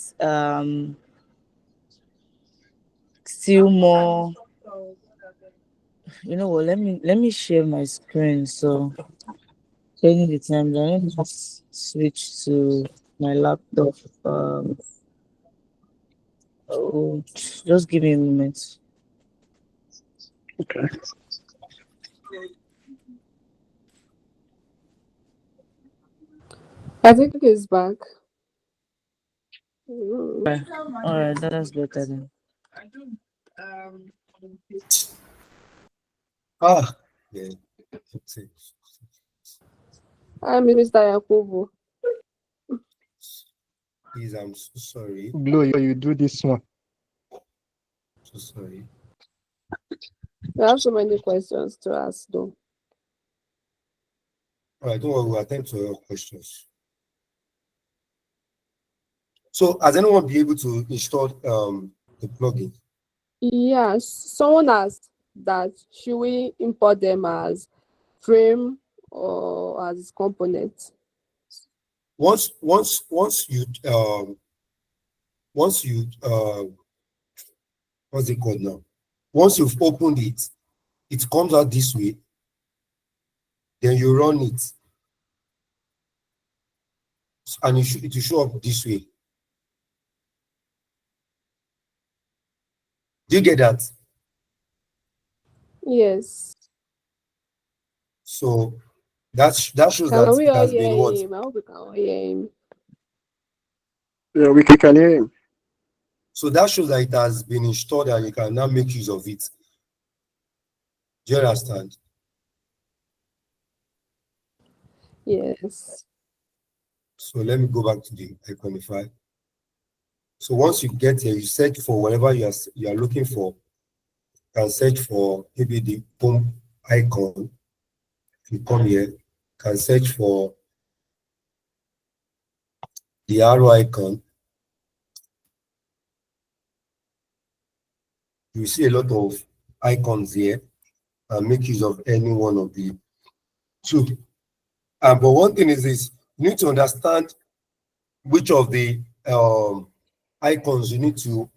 still more. You know what? Let me share my screen. So taking the time, let me just switch to my laptop. Oh, just give me a moment. Okay. I think it's back. All right, that's better then. Yeah. See. Hi, Mr. Yakubu. Please, I'm so sorry. Glow, you do this one. So sorry. We have so many questions to ask, though. All right, don't worry, we'll attend to your questions. So, has anyone been able to install the plugin? Yes, someone asked that should we import them as frame or as component? Once you what's it called now? Once you've opened it, it comes out this way. Then you run it, and it will show up this way. Do you get that? Yes. So that shows Can that we it all has hear been what? him? I hope we can all hear him. Yeah, we can hear him. So that shows that it has been installed and you can now make use of it. Do you understand? Yes. So let me go back to the Iconify. So once you get here, you search for whatever you are looking for. You can search for maybe the boom icon. If you come here, you can search for the arrow icon. You see a lot of icons here, and make use of any one of the two. But one thing is this: you need to understand which of the icons you need to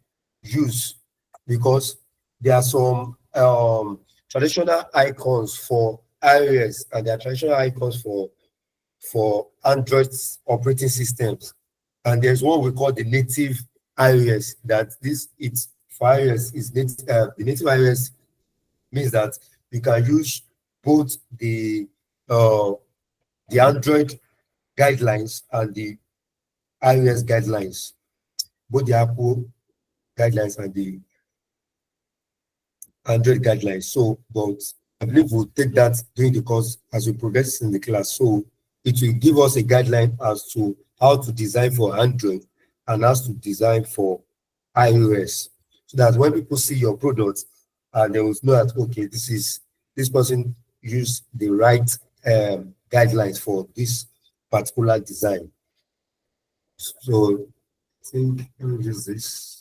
use, because there are some traditional icons for iOS and there are traditional icons for Android operating systems. And there's what we call the native iOS. That it's for iOS is the native iOS means that you can use both the Android guidelines and the iOS guidelines, both the Apple guidelines and the Android guidelines. So, but I believe we'll take that during the course as we progress in the class. So it will give us a guideline as to how to design for Android and how to design for iOS. So that when people see your product, they will know that okay, this person used the right guidelines for this particular design. So I think let me use this.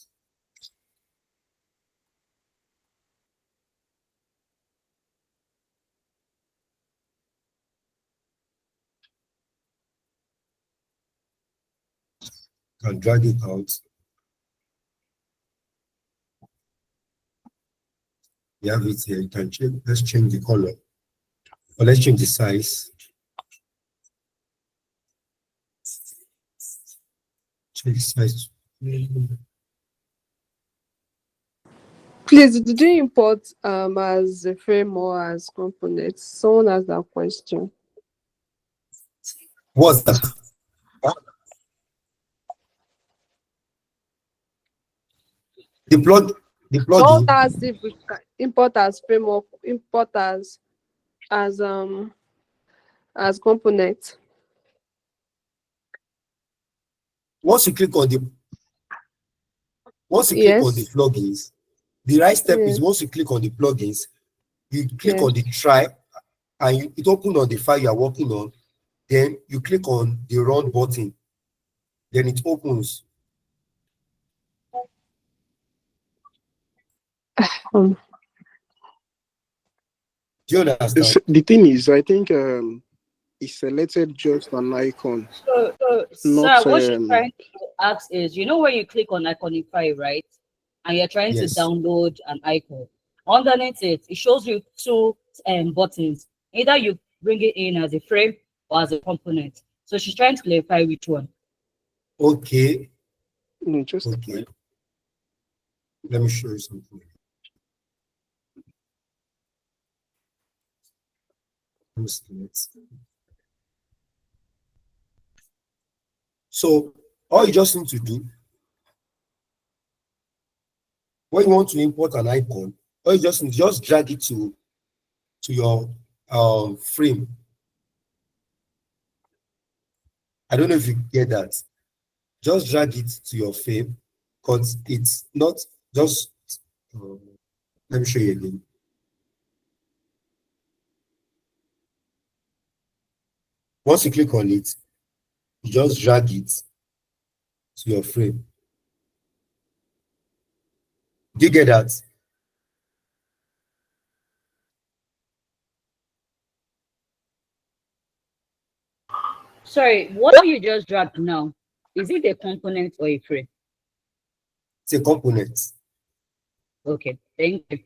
Can drag it out. You have it here. You can change. Let's change the color, or let's change the size. Change the size. Please, did you import as a frame or as components? Someone asked that question. What's that? The Someone plugin. asked if we can import as framework, import as as component. Once you click on the Yes. plugins, the right step is Yes. once you click on the plugins, you click Yes. on the try, and it opens on the file you are working on. Then you click on the run button. Then it opens. Um, Do you understand? The thing is, I think he selected just an icon, not Sir, what she's trying to ask is, you know, when you click on Iconify, right? And you're trying to Yes. download an icon. Underneath it, it shows you two buttons. Either you bring it in as a frame or as a component. So she's trying to clarify which one. Okay. just Okay. Let me show you something. So all you just need to do when you want to import an icon, all you just drag it to your frame. I don't know if you get that. Just drag it to your frame, because it's not just. Let me show you again. Once you click on it, you just drag it to your frame. Do you get that? Sorry, what you just dragged now, is it a component or a frame? It's a component. Okay, thank you.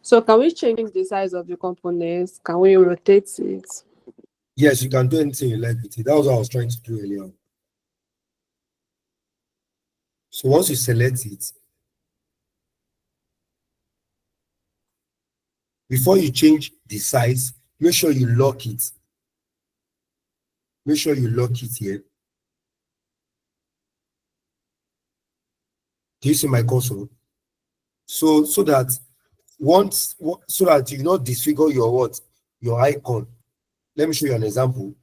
So can we change the size of the components? Can we rotate it? Yes, you can do anything you like with it. That was what I was trying to do earlier. So once you select it, before you change the size, make sure you lock it. Make sure you lock it here. Do you see my cursor? So that you not disfigure your icon. Let me show you an example.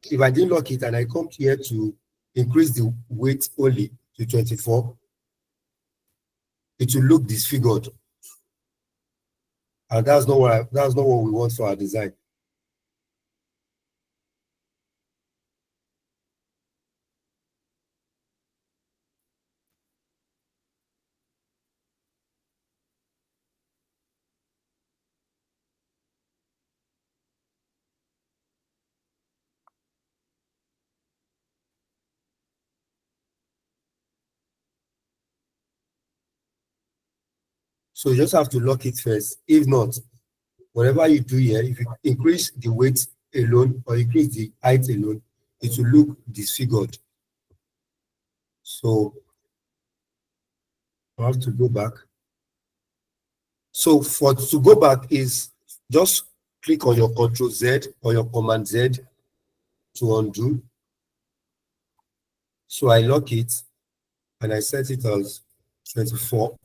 If I didn't lock it and I come here to increase the weight only to 24, it will look disfigured. And that's not what we want for our design. So you just have to lock it first. If not, whatever you do here, if you increase the weight alone or increase the height alone, it will look disfigured. So I have to go back. So to go back is just click on your Control Z or your Command Z to undo. So I lock it and I set it as 24.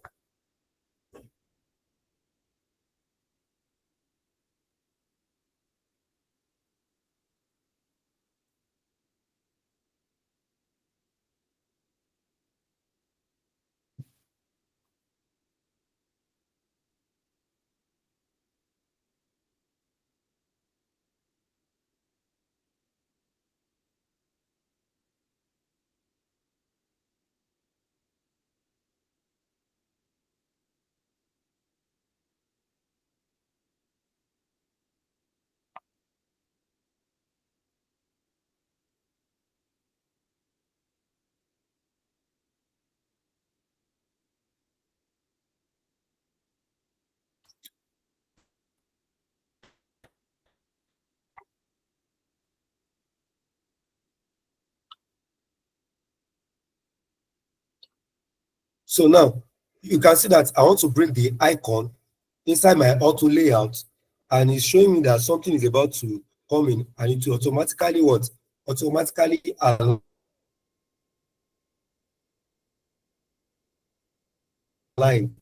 So now you can see that I want to bring the icon inside my auto layout, and it's showing me that something is about to come in, and it will automatically what? Automatically align.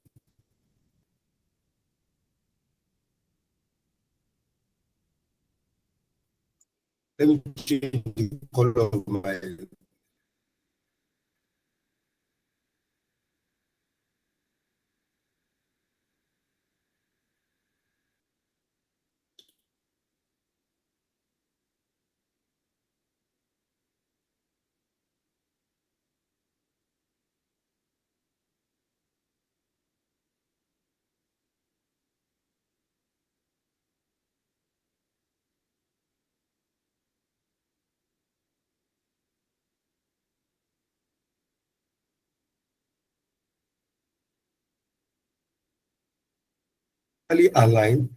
Let me change the color of my align.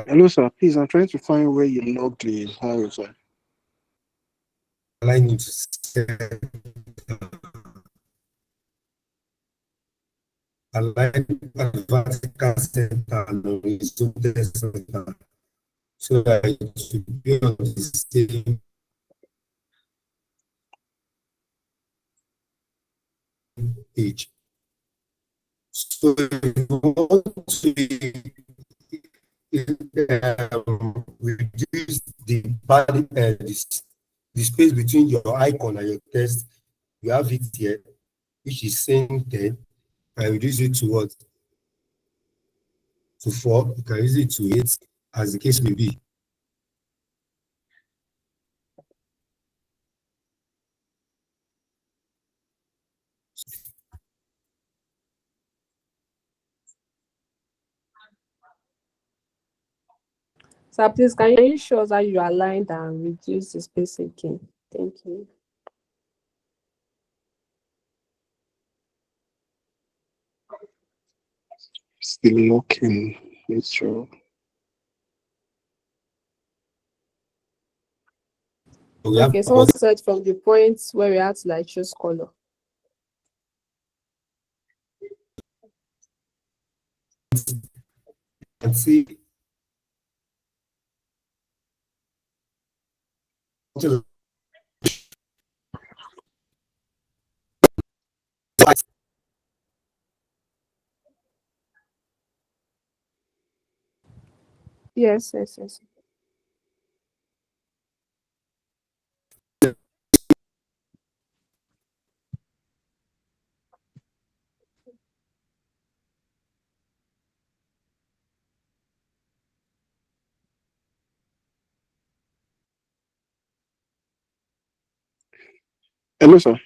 Hello, sir. Please, I'm trying to find where you logged the arrow, sir. Align it to center. Align vertical center and horizontal center, so that it should be on the same page. So if you want to reduce the body, the space between your icon and your text, you have it here, which is saying 10. I reduce it to what? To 4. You can use it to 8, as the case may be. So please, can you show us how you aligned and reduce the space again? Thank you. Still looking. It's true. Okay, someone said from the point where we had to like choose color. And see Yes, yes, yes. Hello, sir.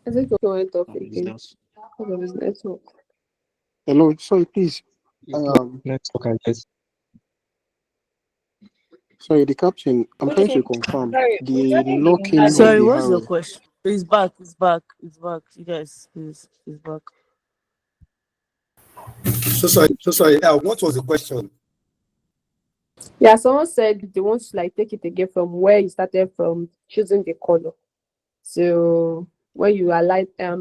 I think we went off again because of his network. Hello, sorry, please. Network, I guess. Sorry, the captain. I'm trying to confirm Sorry, the locking of Sorry, the what's your arrow. question? It's back. It's back. It's back. You guys, please, it's back. So sorry. What was the question? Yeah, someone said they want to like take it again from where you started from choosing the color. So when you aligned, when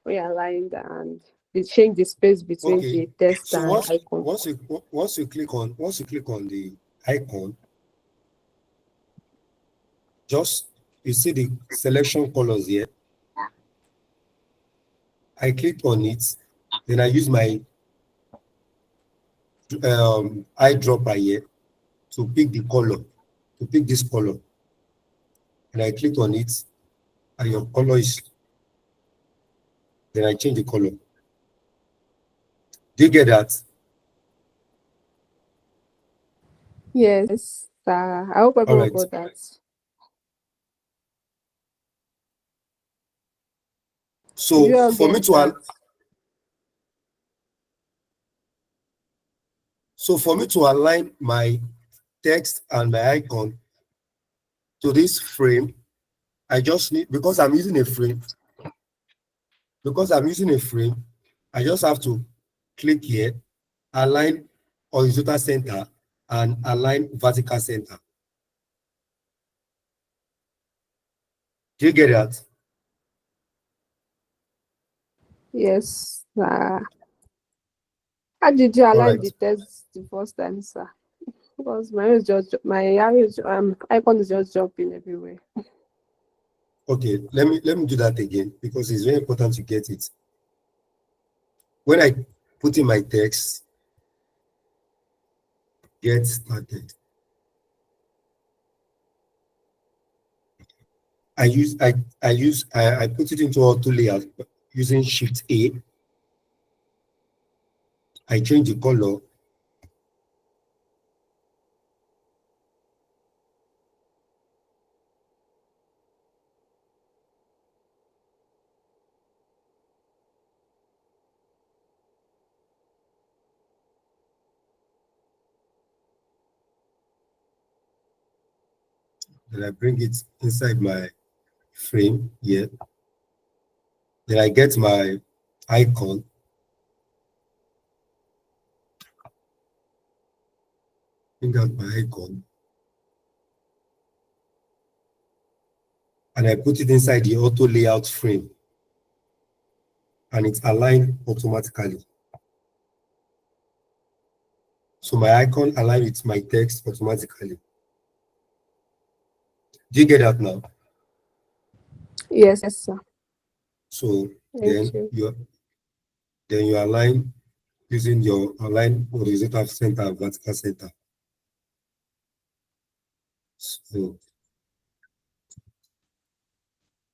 you aligned and they change the space between Okay. the text So and icon. once you click on the icon, just you see the selection colors here. I click on it, then I use my eyedropper here to pick the color, to pick this color, and I click on it, and your color is. Then I change the color. Do you get that? Yes, I hope All everyone right. got that. So You all for me get to that. So for me to align my text and my icon to this frame, I just need, because I'm using a frame, I just have to click here, align horizontal center, and align vertical center. Do you get that? Yes. How did you All align right. the text the first time, sir? Because my icon is just jumping everywhere. Okay, let me do that again because it's very important to get it. When I put in my text, get started. I put it into auto layout using Shift A. I change the color. Then I bring it inside my frame here. Then I get my icon. Bring out my icon. And I put it inside the auto layout frame. And it's aligned automatically. So my icon aligns with my text automatically. Do you get that now? Yes, sir. So Thank then you. you align using your align horizontal center and vertical center. So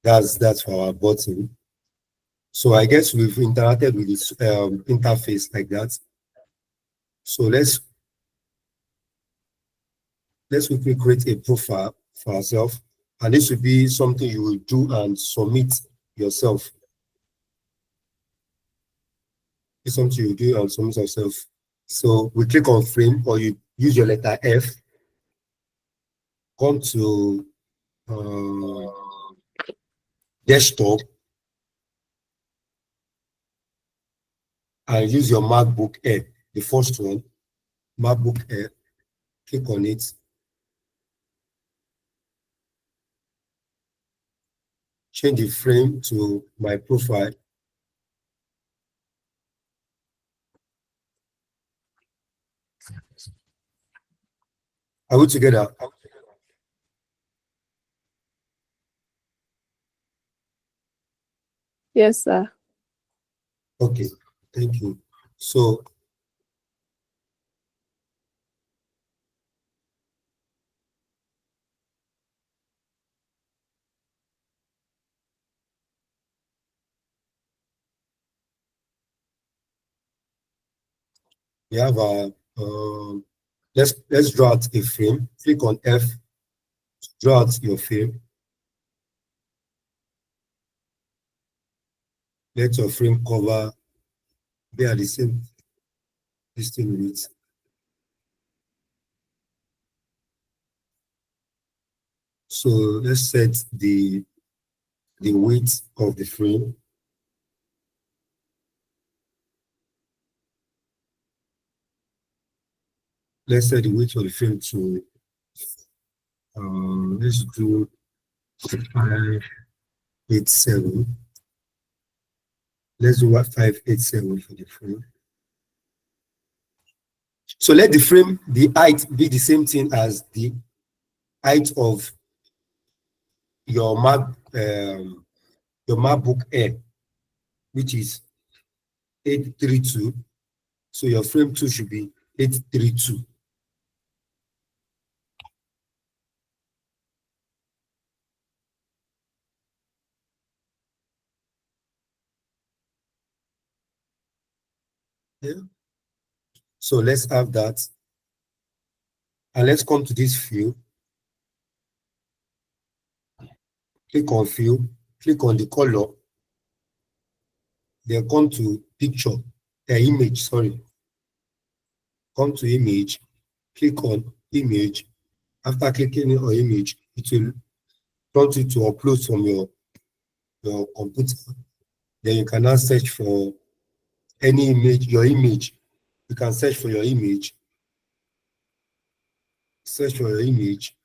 that's for our button. So I guess we've interacted with this interface like that. So let's quickly create a profile for ourselves, and this will be something you will do and submit yourself. It's something you do and submit yourself. So we click on frame, or you use your letter F. Come to desktop and use your MacBook Air, the first one, MacBook Air. Click on it. Change the frame to my profile. Are we together? Yes, sir. Okay, thank you. So we have a let's draw out a frame. Click on F, draw out your frame. Let your frame cover be at the same distance with it. So let's set the width of the frame. Let's set the width of the frame to let's do 587. Let's do what 587 for the frame. So let the frame, the height be the same thing as the height of your MacBook Air, which is 832. So your frame 2 should be 832. Yeah. So let's have that. And let's come to this view. Click on view, click on the color. Then come to picture, image, sorry. Come to image, click on image. After clicking on image, it will prompt you to upload from your computer. Then you can now search for any image, your image. You can search for your image. Search for your image.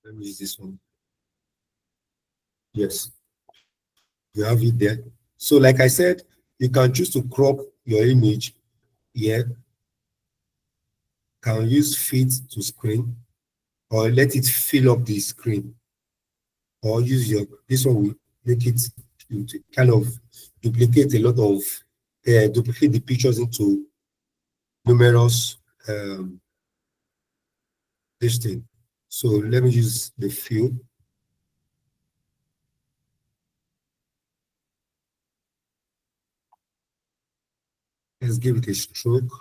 Let me use this one. Yes, you have it there. So like I said, you can choose to crop your image here. Can use fit to screen or let it fill up the screen, or use your, this one will make it to kind of duplicate a lot of duplicate the pictures into numerous this thing. So let me use the fill. Let's give it a stroke.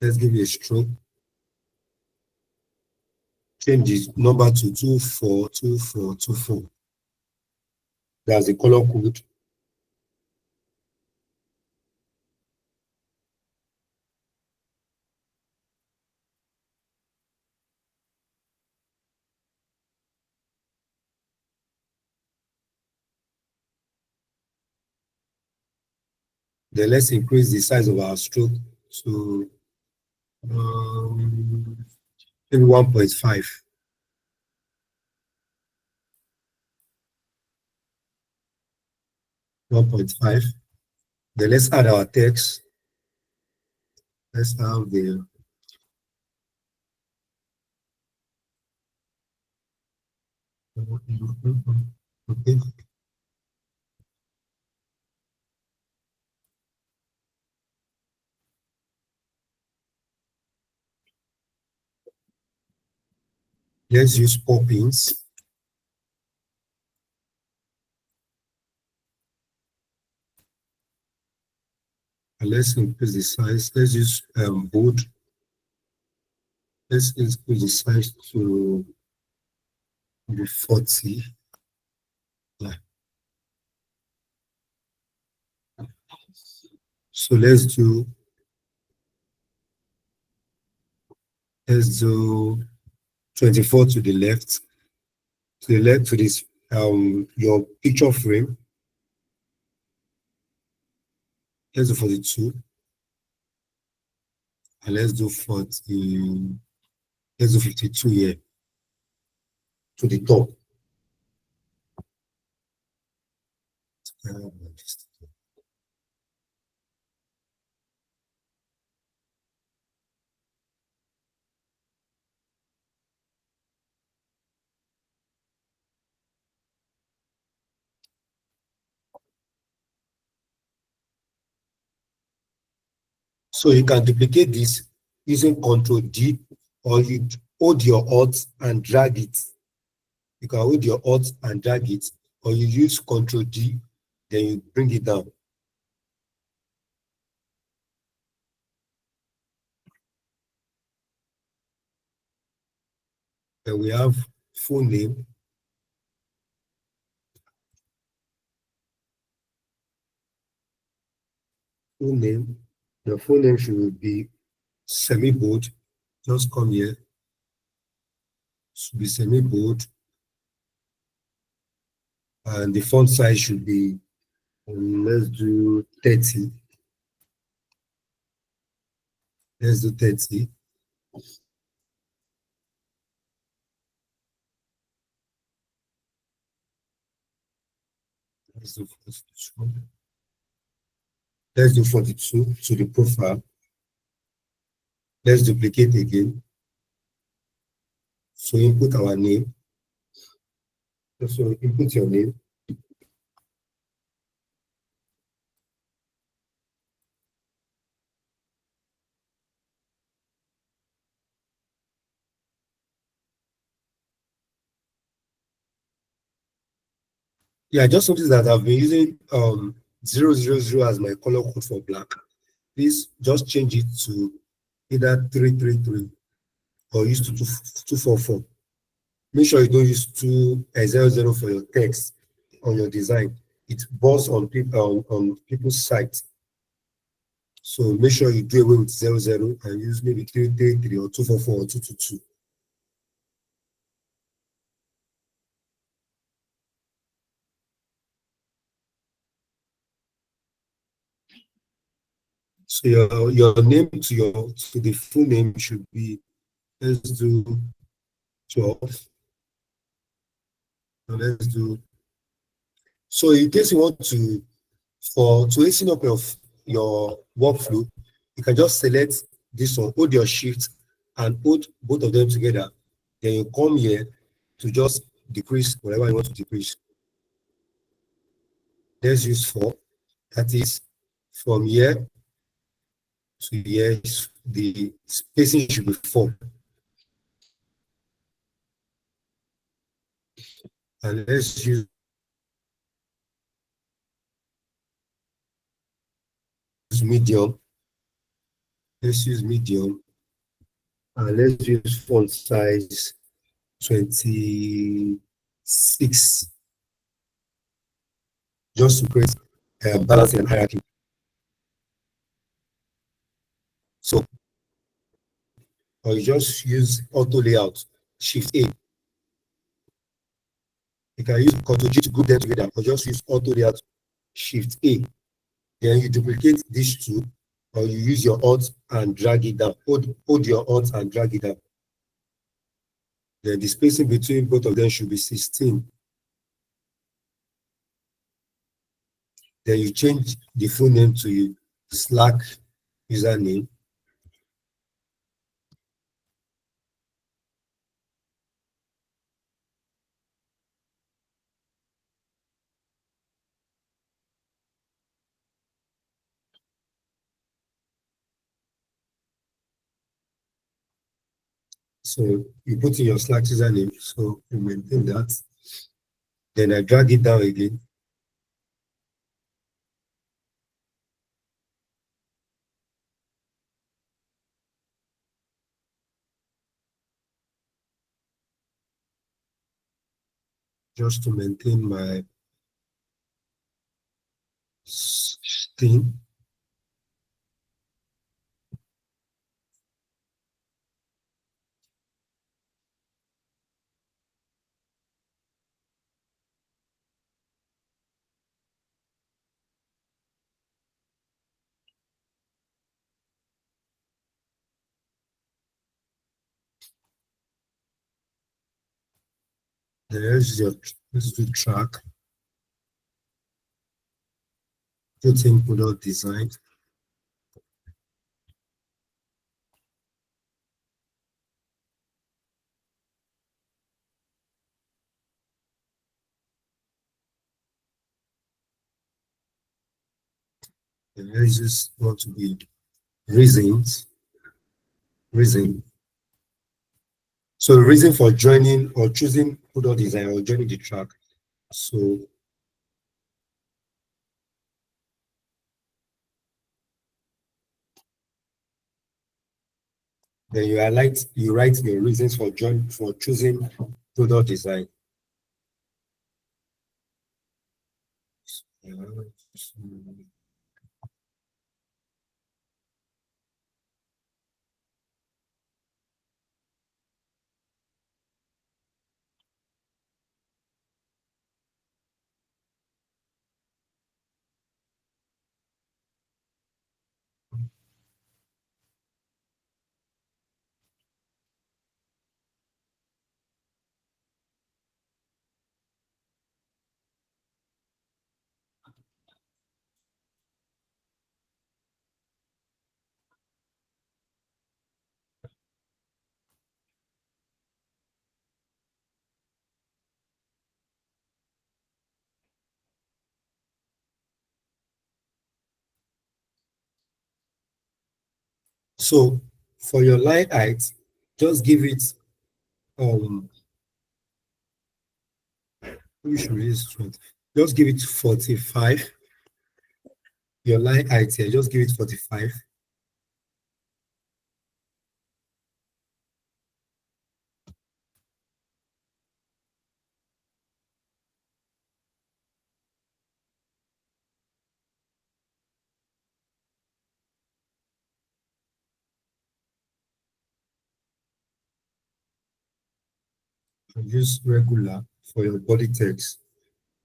Let's give it a stroke. Change this number to 242424. That's the color code. Then let's increase the size of our stroke to maybe 1.5. 1.5. Then let's add our text. Let's have the okay. Let's use poppins. And let's increase the size. Let's use bold. Let's increase the size to the 40. Yeah. So let's do 24 to the left. To the left to this your picture frame. Let's do 42. And let's do 40. Let's do 52 here. To the top. So you can duplicate this using Control D, or you hold your Alt and drag it. You can hold your Alt and drag it, or you use Control D, then you bring it down. Then we have full name. Full name. The full name should be semi-bold. Just come here. Should be semi-bold. And the font size should be, let's do 30. Let's do 30. Let's do 42. Let's do 42 to the profile. Let's duplicate again. So input our name. So input your name. Yeah, I just noticed that I've been using 000 as my color code for black. Please just change it to either 333 or use 244. Make sure you don't use 200 for your text on your design. It bursts on people on people's sites. So make sure you do away with 00 and use maybe 333 or 244 or 222. So your name to the full name should be, let's do 12. Now let's do, so in case you want to hasten up your workflow, you can just select this one, hold your shift and hold both of them together. Then you come here to just decrease whatever you want to decrease. Let's use 4. That is from here to here, the spacing should be 4. And let's use medium. Let's use medium. And let's use font size 26, just to create balance and hierarchy. So, or you just use auto layout, Shift A. You can use Ctrl G to group them together, or just use auto layout, Shift A. Then you duplicate these two, or you use your Alt and drag it down. Hold your Alt and drag it down. Then the spacing between both of them should be 16. Then you change the full name to Slack username. So you put in your Slack username, so you maintain that. Then I drag it down again. Just to maintain my thing. There's your, let's do track. Put in product design. And let's just want to be reasons. Reason. So reason for joining or choosing product design or joining the track. So then you write your reasons for choosing product design. So for your line height, just give it we should use 20. Just give it 45. Your line height here, just give it 45. and use regular for your body text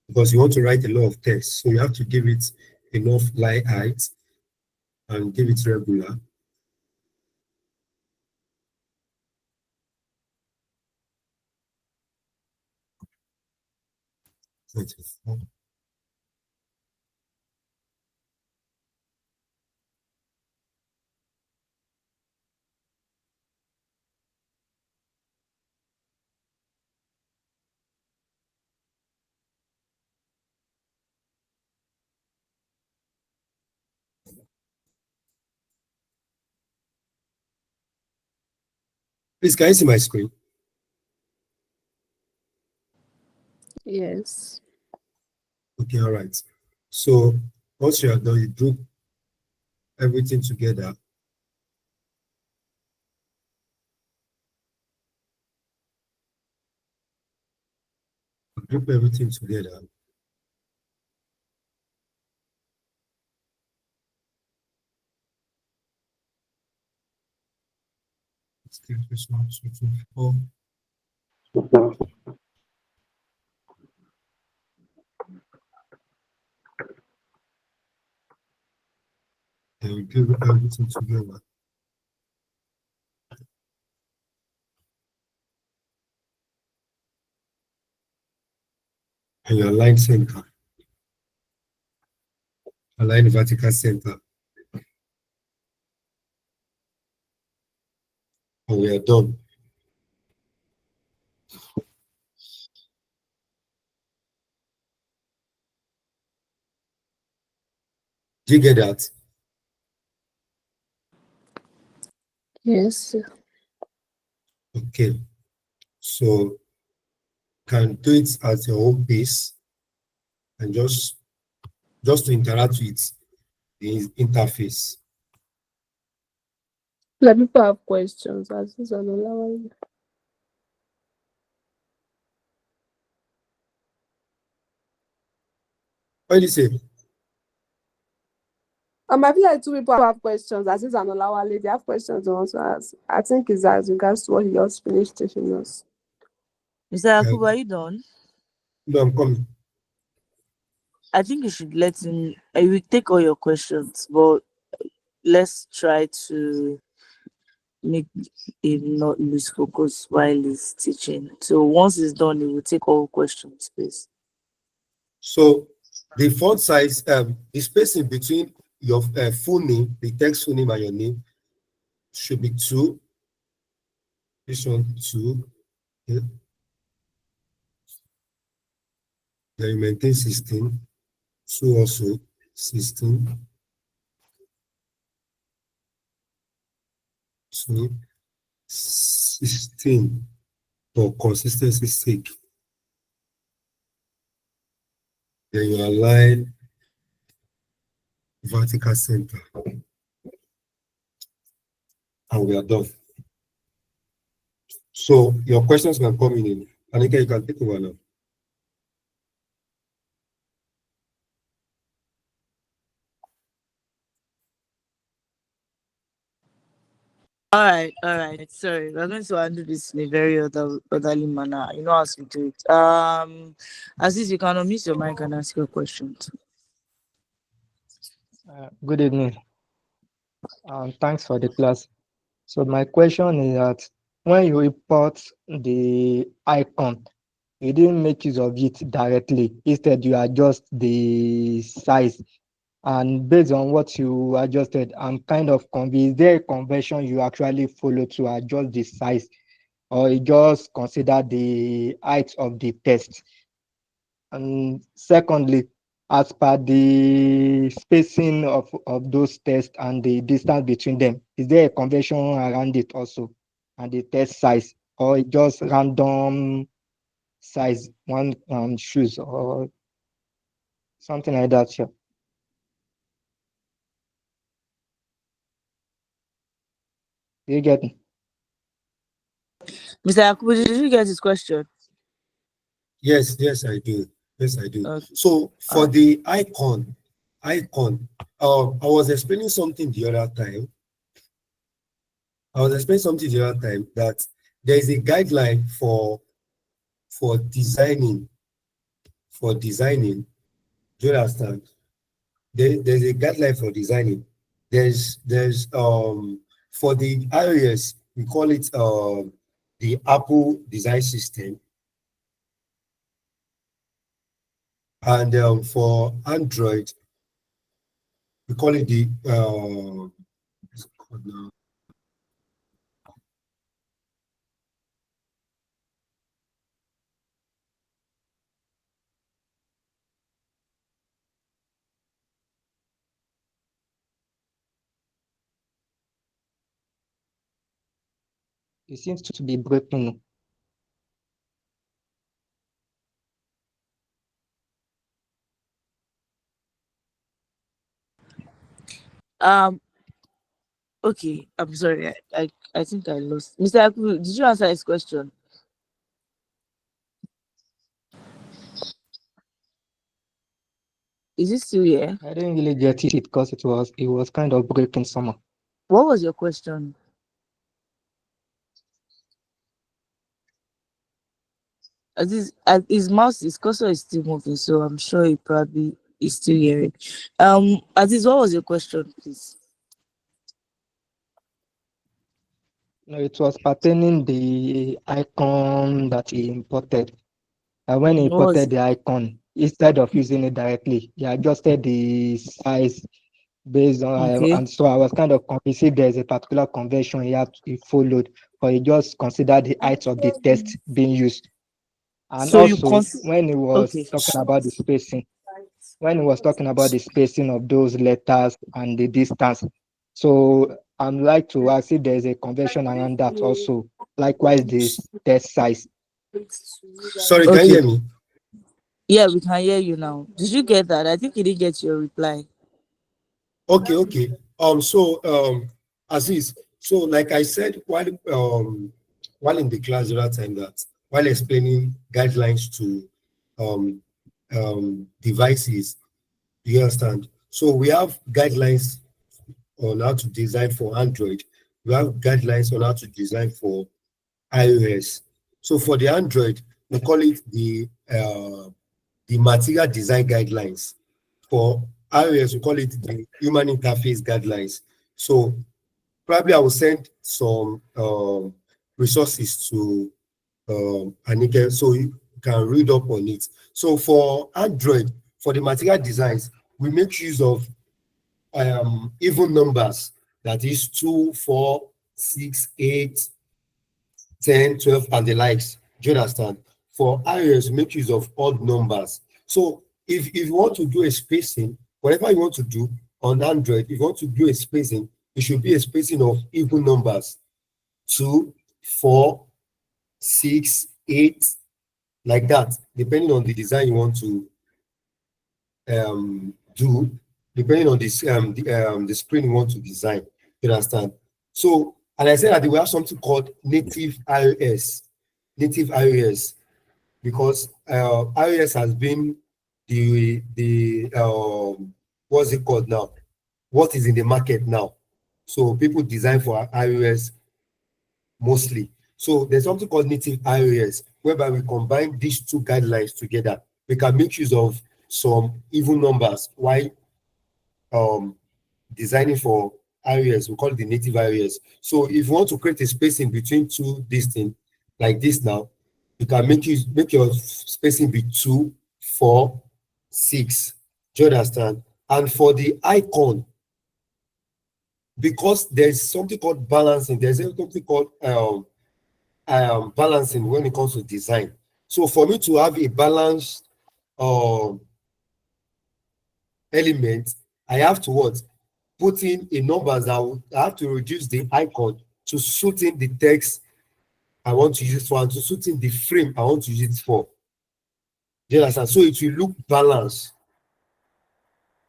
because you want to write a lot of text. So you have to give it enough line height and give it regular. Please, can you see my screen? Yes. Okay, all right. So once you are done, you group everything together. Group everything together. Let's take this one, 2, 4. And you group everything together. And you align center. Align vertical center. And we are done. Do you get that? Yes. Okay. So can do it at your own pace and just to interact with the interface. Let people have questions. As is an allowance. What did you say? I feel like two people have questions. As is an allowance, they have questions they want to ask. I think it's as regards to what he just finished teaching us. Mr. Yakubu, are you done? No, I'm coming. I think you should let him. I will take all your questions, but let's try to make him not lose focus while he's teaching. So once he's done, he will take all questions, please. So the font size, the spacing between your full name, the text full name and your name should be 2. This one 2. Yeah. Then you maintain 16. 2 also 16. 2 16 for consistency's sake. Then you align vertical center. And we are done. So your questions can come in. Anika, you can take over now. All right. Sorry, we're going to handle this in a very orderly manner. You know how to do it. Aziz, you can unmute your mic and ask your questions. Good evening. Thanks for the class. So my question is that when you import the icon, you didn't make use of it directly. Instead, you adjust the size. And based on what you adjusted, I'm kind of convinced. Is there a convention you actually follow to adjust the size, or you just consider the height of the text? And secondly, as per the spacing of those tests and the distance between them, is there a convention around it also, and the test size, or it just random size one shoes or something like that? Yeah. Do you get me? Mr. Yakubu, did you get his question? Yes, I do. Yes, I do. Okay. So for the icon, I was explaining something the other time. that there is a guideline for for designing, do you understand? There's a guideline for designing. There's for the iOS, we call it the Apple design system, and for Android, we call it the what's it called now? It seems to be breaking. Um. Okay. I'm sorry. I think I lost. Mr. Yakubu, did you answer his question? Is it still here? I didn't really get it because it was kind of breaking somehow. What was your question? His mouse, his cursor is still moving, so I'm sure he probably is still hearing. Aziz, what was your question, please? No, it was pertaining the icon that he imported. And when he What was imported the icon, instead of using it directly, he adjusted the size based on, okay? and so I was kind of confused if there's a particular convention he followed, or he just considered the height of the text being used. And So you also, when he was okay? talking about the spacing, of those letters and the distance. So I'm like to ask if there's a convention around that also. Likewise, this text size. Sorry, can you Okay. hear me? Yeah, we can hear you now. Did you get that? I think you didn't get your reply. Okay. Aziz, so like I said while in the class the other time, that while explaining guidelines to um devices, you understand? So we have guidelines on how to design for Android. We have guidelines on how to design for iOS. So for the Android, we call it the material design guidelines. For iOS, we call it the human interface guidelines. So probably I will send some resources to Anike so you can read up on it. So for Android, for the material designs, we make use of even numbers, that is 2, 4, 6, 8, 10, 12, and the likes. Do you understand? For iOS, make use of odd numbers. So if you want to do a spacing, whatever you want to do on Android, if you want to do a spacing, it should be a spacing of even numbers. 2, 4, 6, 8, like that, depending on the design you want to do, depending on this the screen you want to design. You understand? So, and I said that we have something called native iOS. Native iOS, because iOS has been the what's it called now? What is in the market now? So people design for iOS mostly. So there's something called native iOS, whereby we combine these two guidelines together. We can make use of some even numbers while designing for iOS. We call it the native iOS. So if you want to create a spacing between two this thing, like this now, you can make your spacing be 2, 4, 6. Do you understand? And for the icon, because there's something called balancing, there's something called balancing when it comes to design. So for me to have a balanced element, I have to what? Put in a numbers that I have to reduce the icon to suit in the text I want to use it for, and to suit in the frame I want to use it for. Do you understand? So it will look balanced.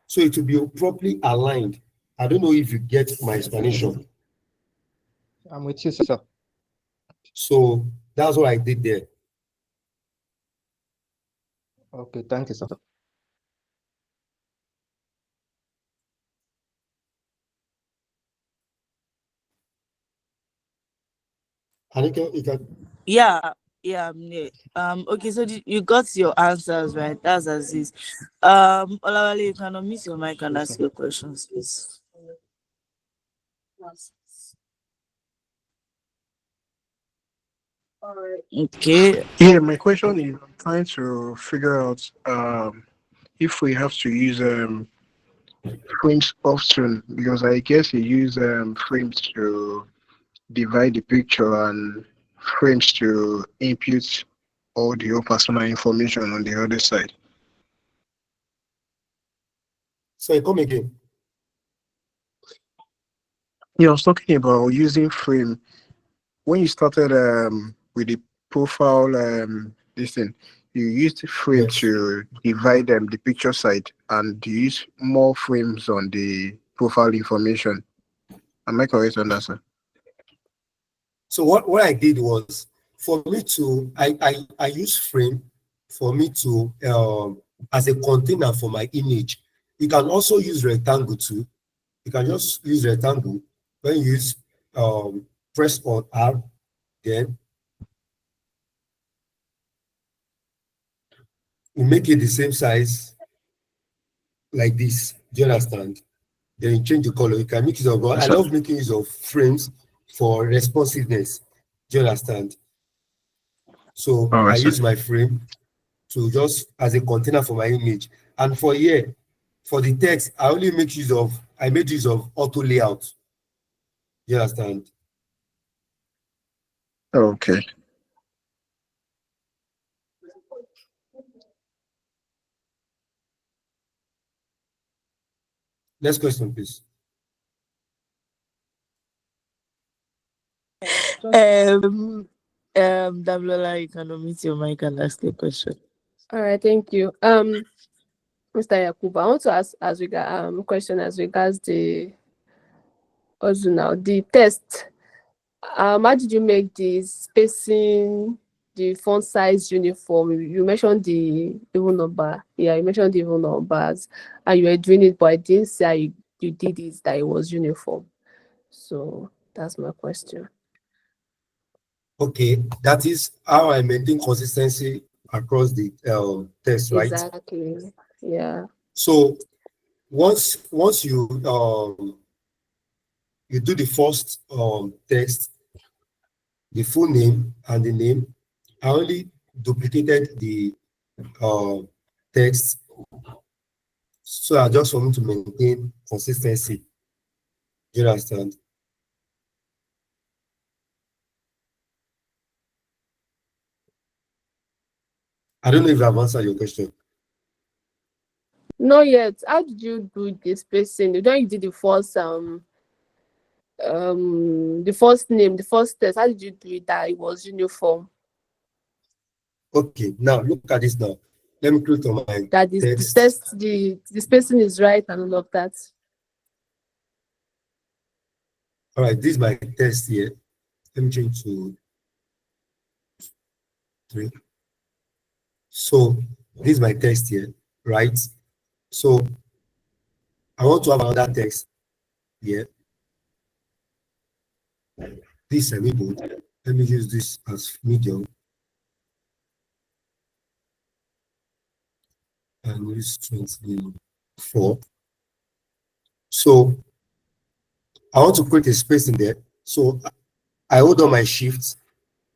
So it will be properly aligned. I don't know if you get my explanation. I'm with you, sir. So that's what I did there. Okay, thank you, sir. And you can Yeah, Yeah, okay, so you got your answers right. That's as is. Olawale, you can unmute your mic and ask your questions, please. Okay. Yeah, my question is I'm trying to figure out if we have to use frames often, because I guess you use frames to divide the picture and frames to input all the your personal information on the other side. So come again. Yeah, I was talking about using frame when you started with the profile this thing. You used frame Yes. to divide the picture side, and you use more frames on the profile information. Am I correct on that, sir? So what I did was for me to I use frame for me to as a container for my image. You can also use rectangle too. You can just use rectangle when you use press on R, then you make it the same size like this. Do you understand? Then you change the color. You can make use of. I Yes, sir. love making use of frames for responsiveness. Do you understand? So All I right, sir. use my frame to just as a container for my image. And for here, for the text, I made use of auto layout. You understand? Okay. Next question, please. Dablola, you can unmute your mic and ask a question. All right, thank you. Mr. Yakuba, I want to ask as regard question as regards the also now the test. How did you make the spacing, the font size uniform? You mentioned the even number. Yeah, you mentioned the even numbers, and you were doing it, but I didn't see how you did it that it was uniform. So that's my question. Okay, that is how I maintain consistency across the test, right? Exactly. Yeah. So once you do the first text, the full name and the name, I only duplicated the text so I just want me to maintain consistency. Do you understand? I don't know if I've answered your question. Not yet. How did you do the spacing? You don't you did the first name, the first test. How did you do it that it was uniform? Okay, now look at this now. Let me click on my That is the text. test, the spacing is right and all of that. All right, this is my text here. Let me change to 3. So this is my text here, right? So I want to have another text here. This is bold. Let me use this as medium and use 24. So I want to create a space in there. So I hold on my shift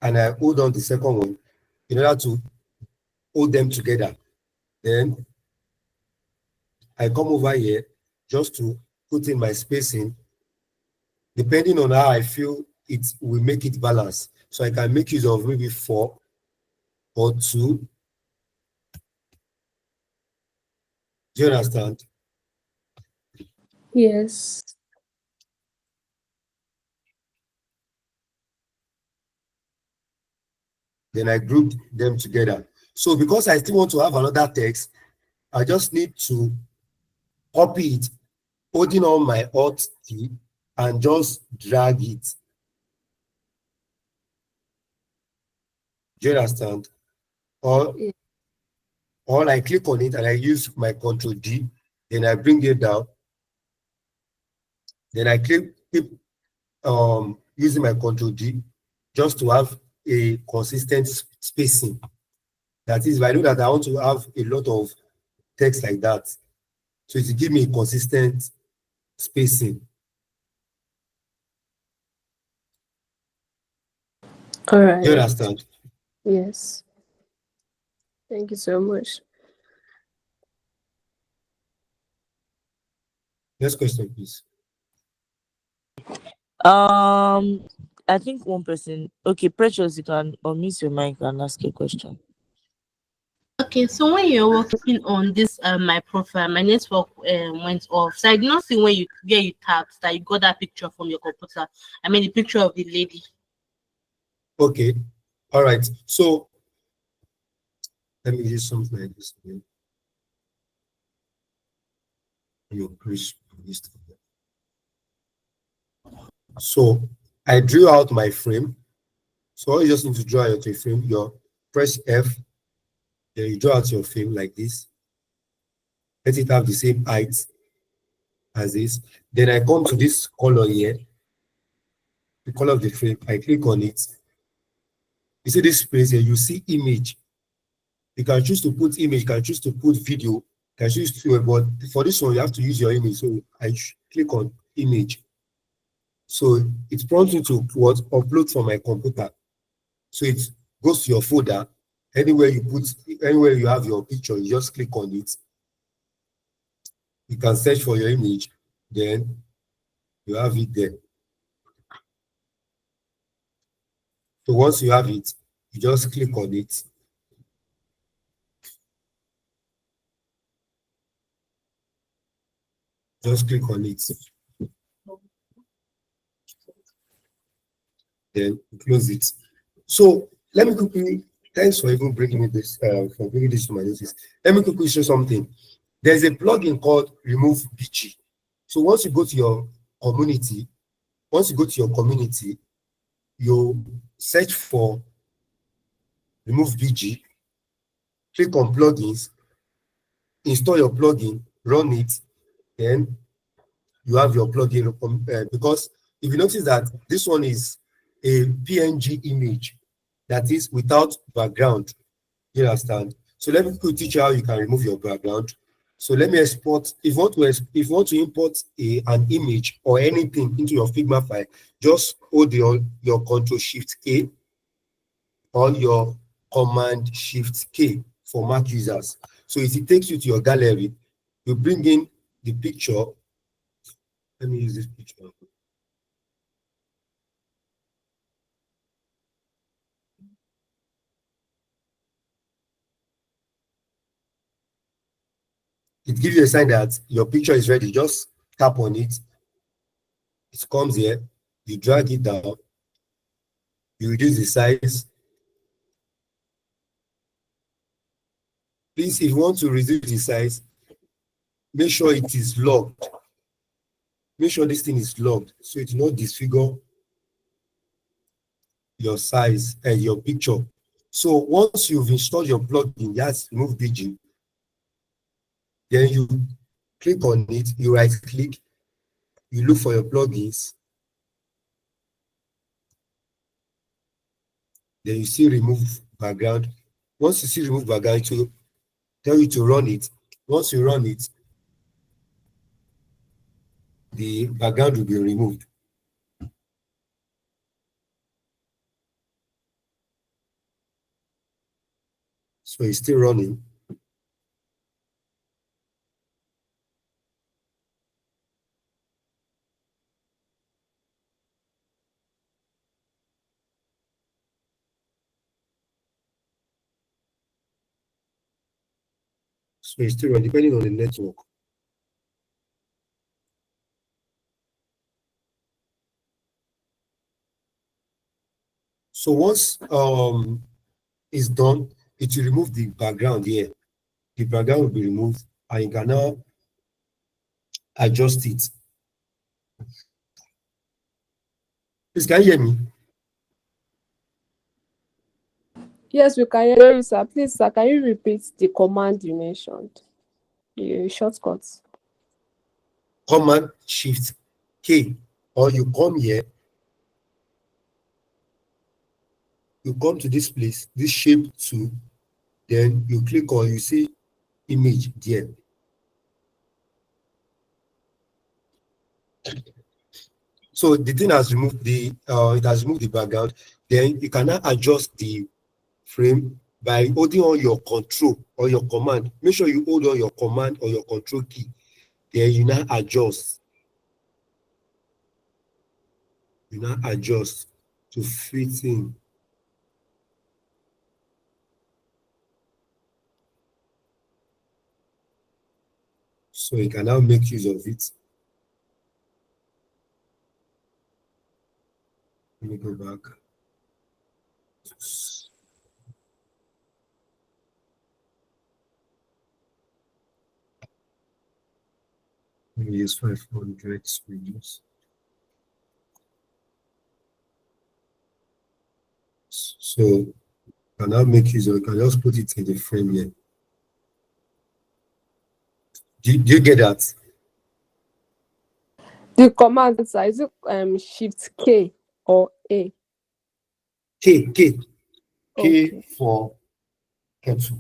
and I hold on the second one in order to hold them together. Then I come over here just to put in my spacing. Depending on how I feel it will make it balance. So I can make use of maybe 4 or 2. Do you understand? Yes. Then I grouped them together. So because I still want to have another text, I just need to copy it, holding on my Alt key and just drag it. Do you understand? Or I click on it and I use my Control D, then I bring it down. Then I keep using my Control D just to have a consistent spacing. That is, if I know that I want to have a lot of text like that, so it will give me a consistent spacing. All right. You understand? Yes. Thank you so much. Next question, please. I think one person. Okay, Precious, you can unmute your mic and ask a question. Okay, so when you're working on this my profile, my network went off. So I did not see when you where you tapped that you got that picture from your computer. I mean the picture of the lady. Okay. All right. So let me use something like this again. So I drew out my frame. So all you just need to draw out your frame. You press F, then you draw out your frame like this. Let it have the same height as this. Then I come to this color here, the color of the frame. I click on it. You see this space here, you see image. You can choose to put image, you can choose to put video, you can choose to, but for this one, you have to use your image. So I click on image. So it prompts me to what? Upload from my computer. So it goes to your folder. Anywhere you have your picture, you just click on it. You can search for your image, then you have it there. So once you have it, you just click on it. Just click on it. Then close it. So let me quickly, thanks for even bringing me this, for bringing this to my notice. Let me quickly show something. There's a plugin called Remove BG. So once you go to your community, you search for Remove BG, click on plugins, install your plugin, run it, then you have your plugin. Because if you notice that this one is a PNG image that is without background, you understand? So let me quickly teach you how you can remove your background. So let me export. If you want to import an image or anything into your Figma file, just hold your Control Shift K or your Command Shift K for Mac users. So it takes you to your gallery. You bring in the picture. Let me use this picture. It gives you a sign that your picture is ready. Just tap on it. It comes here. You drag it down. You reduce the size. Please, if you want to reduce the size, make sure it is locked. Make sure this thing is locked so it will not disfigure your size and your picture. So once you've installed your plugin, just remove BG. Then you click on it, you right click, you look for your plugins. Then you see remove background. Once you see remove background, it will tell you to run it. Once you run it, the background will be removed. So it's still running. So it's still running, depending on the network. So once it's done, it will remove the background here. The background will be removed, and you can now adjust it. Please, can you hear me? Yes, we can hear you, sir. Please, sir, can you repeat the command you mentioned? The shortcuts. Command Shift K, or you come here. you come to this place, this shape tool, then you click on, you see image there. So the thing has removed it has removed the background. Then you can now adjust the frame by holding on your control or your command. Make sure you hold on your command or your control key. Then you now adjust. You now adjust to fit in. So you can now make use of it. Let me go back. Let me use 500 videos. So you can now make use of it. You can just put it in the frame here. Do you get that? The command is it Shift K or A? K Okay. for kettle.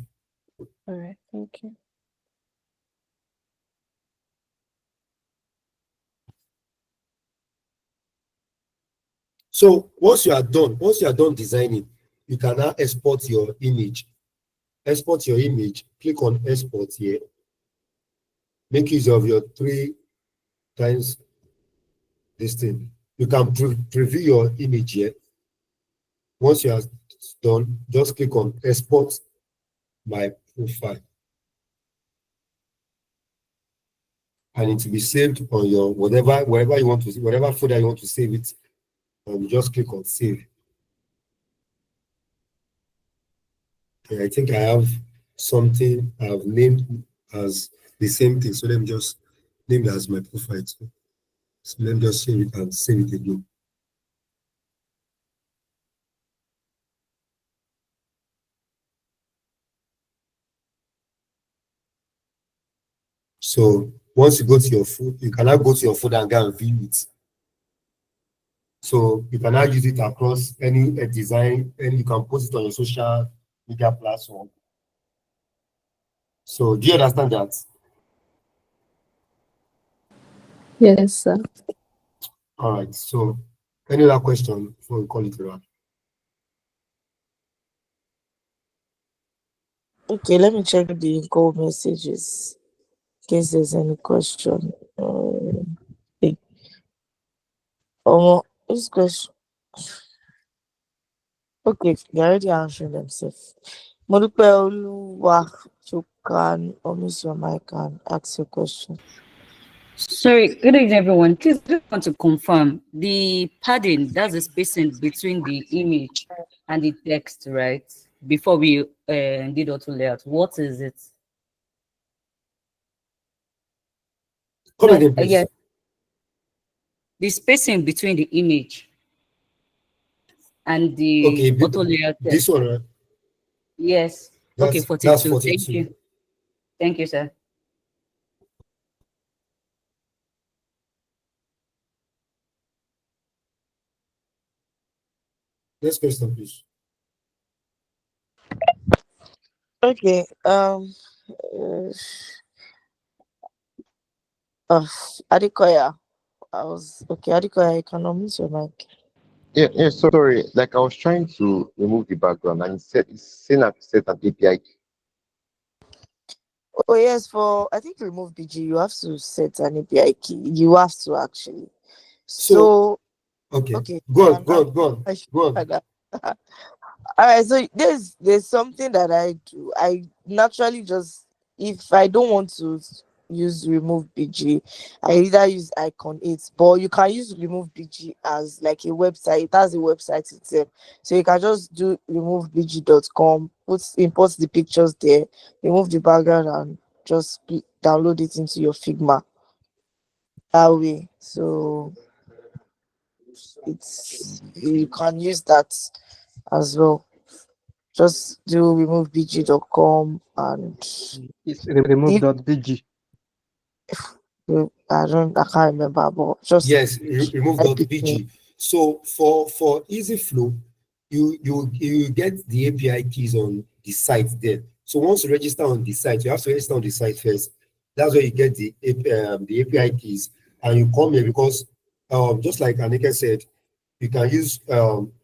All right. Thank you. So once you are done designing, you can now export your image. Export your image. Click on export here. Make use of your 3 times this thing. You can preview your image here. Once you are done, just click on export my profile. And it will be saved on your wherever you want to see, whatever folder you want to save it. And you just click on save. Okay, I think I have something I've named as the same thing. So let me just name it as my profile too. So let me just save it and save it again. So once you go to your folder, you can now go to your folder and go and view it. So you can now use it across any design, and you can post it on your social media platform. So do you understand that? Yes, sir. All right. So any other question before we call it a wrap? Okay, let me check the call messages in case there's any question. Hey, this question. Okay, they already answered themselves. Modupe Oluwa, you can unmute your mic and ask your question. Sorry, good evening, everyone. Please, I just want to confirm the padding, that's the spacing between the image and the text, right? Before we did auto layout, what is it? Come again, please. Yeah. The spacing between the image and the auto layout text. This one, right? Yes. Okay, 42. That's 42. Thank you. Thank you, sir. Next question, please. Okay. Adekoya. Adekoya, you can unmute your mic. Yeah, sorry. Like I was trying to remove the background and it's saying I've set an API key. Oh yes, for I think remove BG, you have to set an API key. You have to actually. So okay. Go on. All right, so there's something that I do. I naturally just, if I don't want to use remove BG, I either use icon 8, but you can use remove BG as like a website. It has a website itself, so you can just do removebg.com, import the pictures there, remove the background, and just download it into your Figma that way. So you can use that as well. Just do removebg.com and It's remove.bg. I can't remember, but just yes, remove.bg. So for easy flow, you get the API keys on the site there. So once you register on the site, you have to register on the site first. That's where you get the API keys, and you come here because just like Anika said, you can use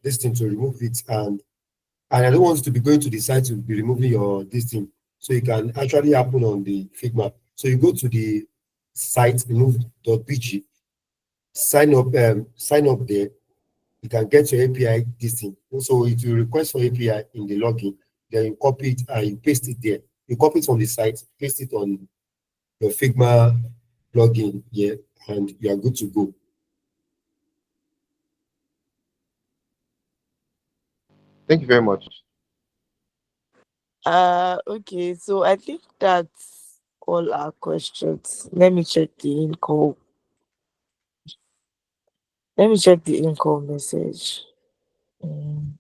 this thing to remove it, and I don't want you to be going to the site to be removing your this thing. So you can actually happen on the Figma. So you go to the site remove.pg, sign up there. You can get your API this thing. So if you request for API in the login, then you copy it and you paste it there. You copy it from the site, paste it on your Figma login here, and you are good to go. Thank you very much. Okay, so I think that's all our questions. Let me check the in-call. Let me check the in-call message. Mm.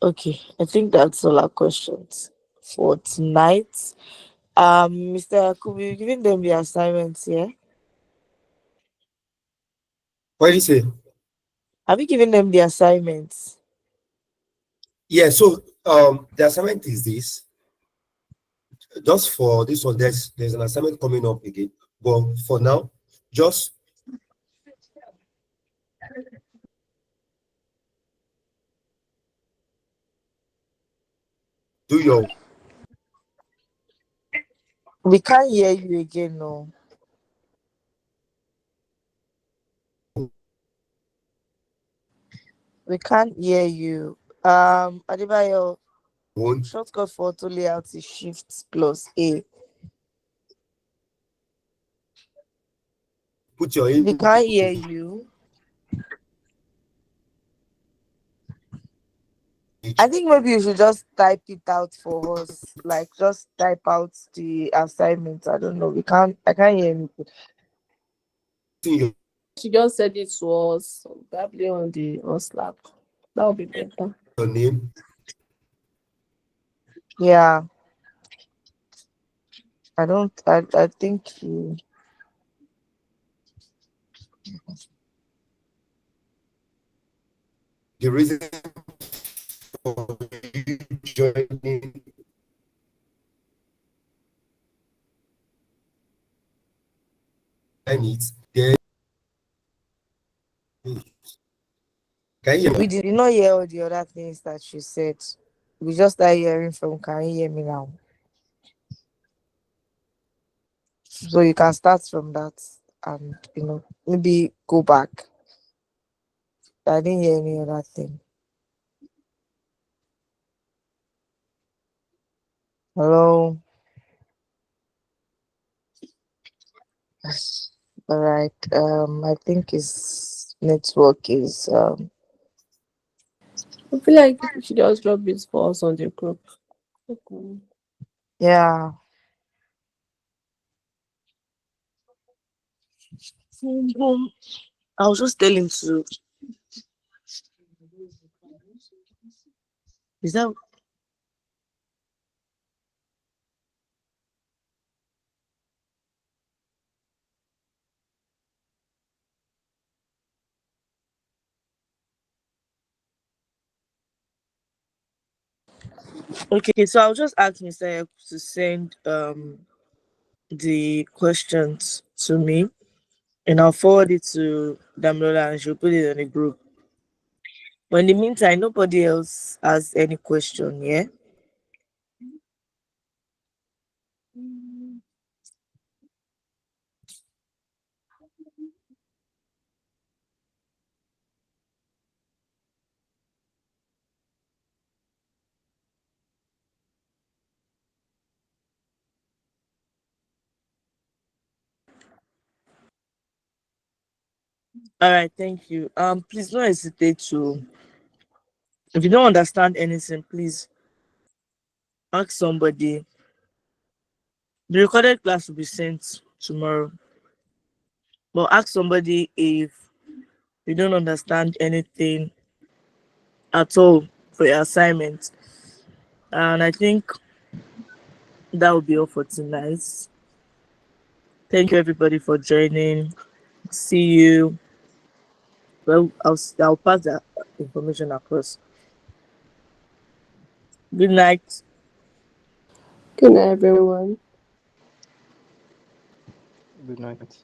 Okay, I think that's all our questions for tonight. Mr. Yakubu, you giving them the assignments, yeah? What did you say? Have you given them the assignments? Yeah, so the assignment is this. Just for this one, there's an assignment coming up again. But for now, just do your We can't hear you again, no. We can't hear you. Adebayo, own, shortcut for auto layout is Shift plus A. put your We in. can't hear you. I think maybe you should just type it out for us. Like just type out the assignment. I don't know. I can't hear anything. She just said it to us, probably on Slack. That would be better. Your name. Yeah. I think you The reason for you joining it, then can you hear we me? did not hear all the other things that she said. We just started hearing from can you hear me now? So you can start from that and maybe go back. I didn't hear any other thing. Hello. All right. I think his network is I feel like she just drop it for us on the group. Okay. yeah. I was just telling to is that okay? So I'll just ask Mr. Yek to send the questions to me, and I'll forward it to Damilola, and she'll put it in the group. But in the meantime, nobody else has any question, yeah? All right, thank you. Please don't hesitate to, if you don't understand anything, please ask somebody. The recorded class will be sent tomorrow. But ask somebody if you don't understand anything at all for your assignment. And I think that will be all for tonight. Thank you everybody for joining. See you. Well, I'll pass that information across. Good night. Good night, everyone. Good night.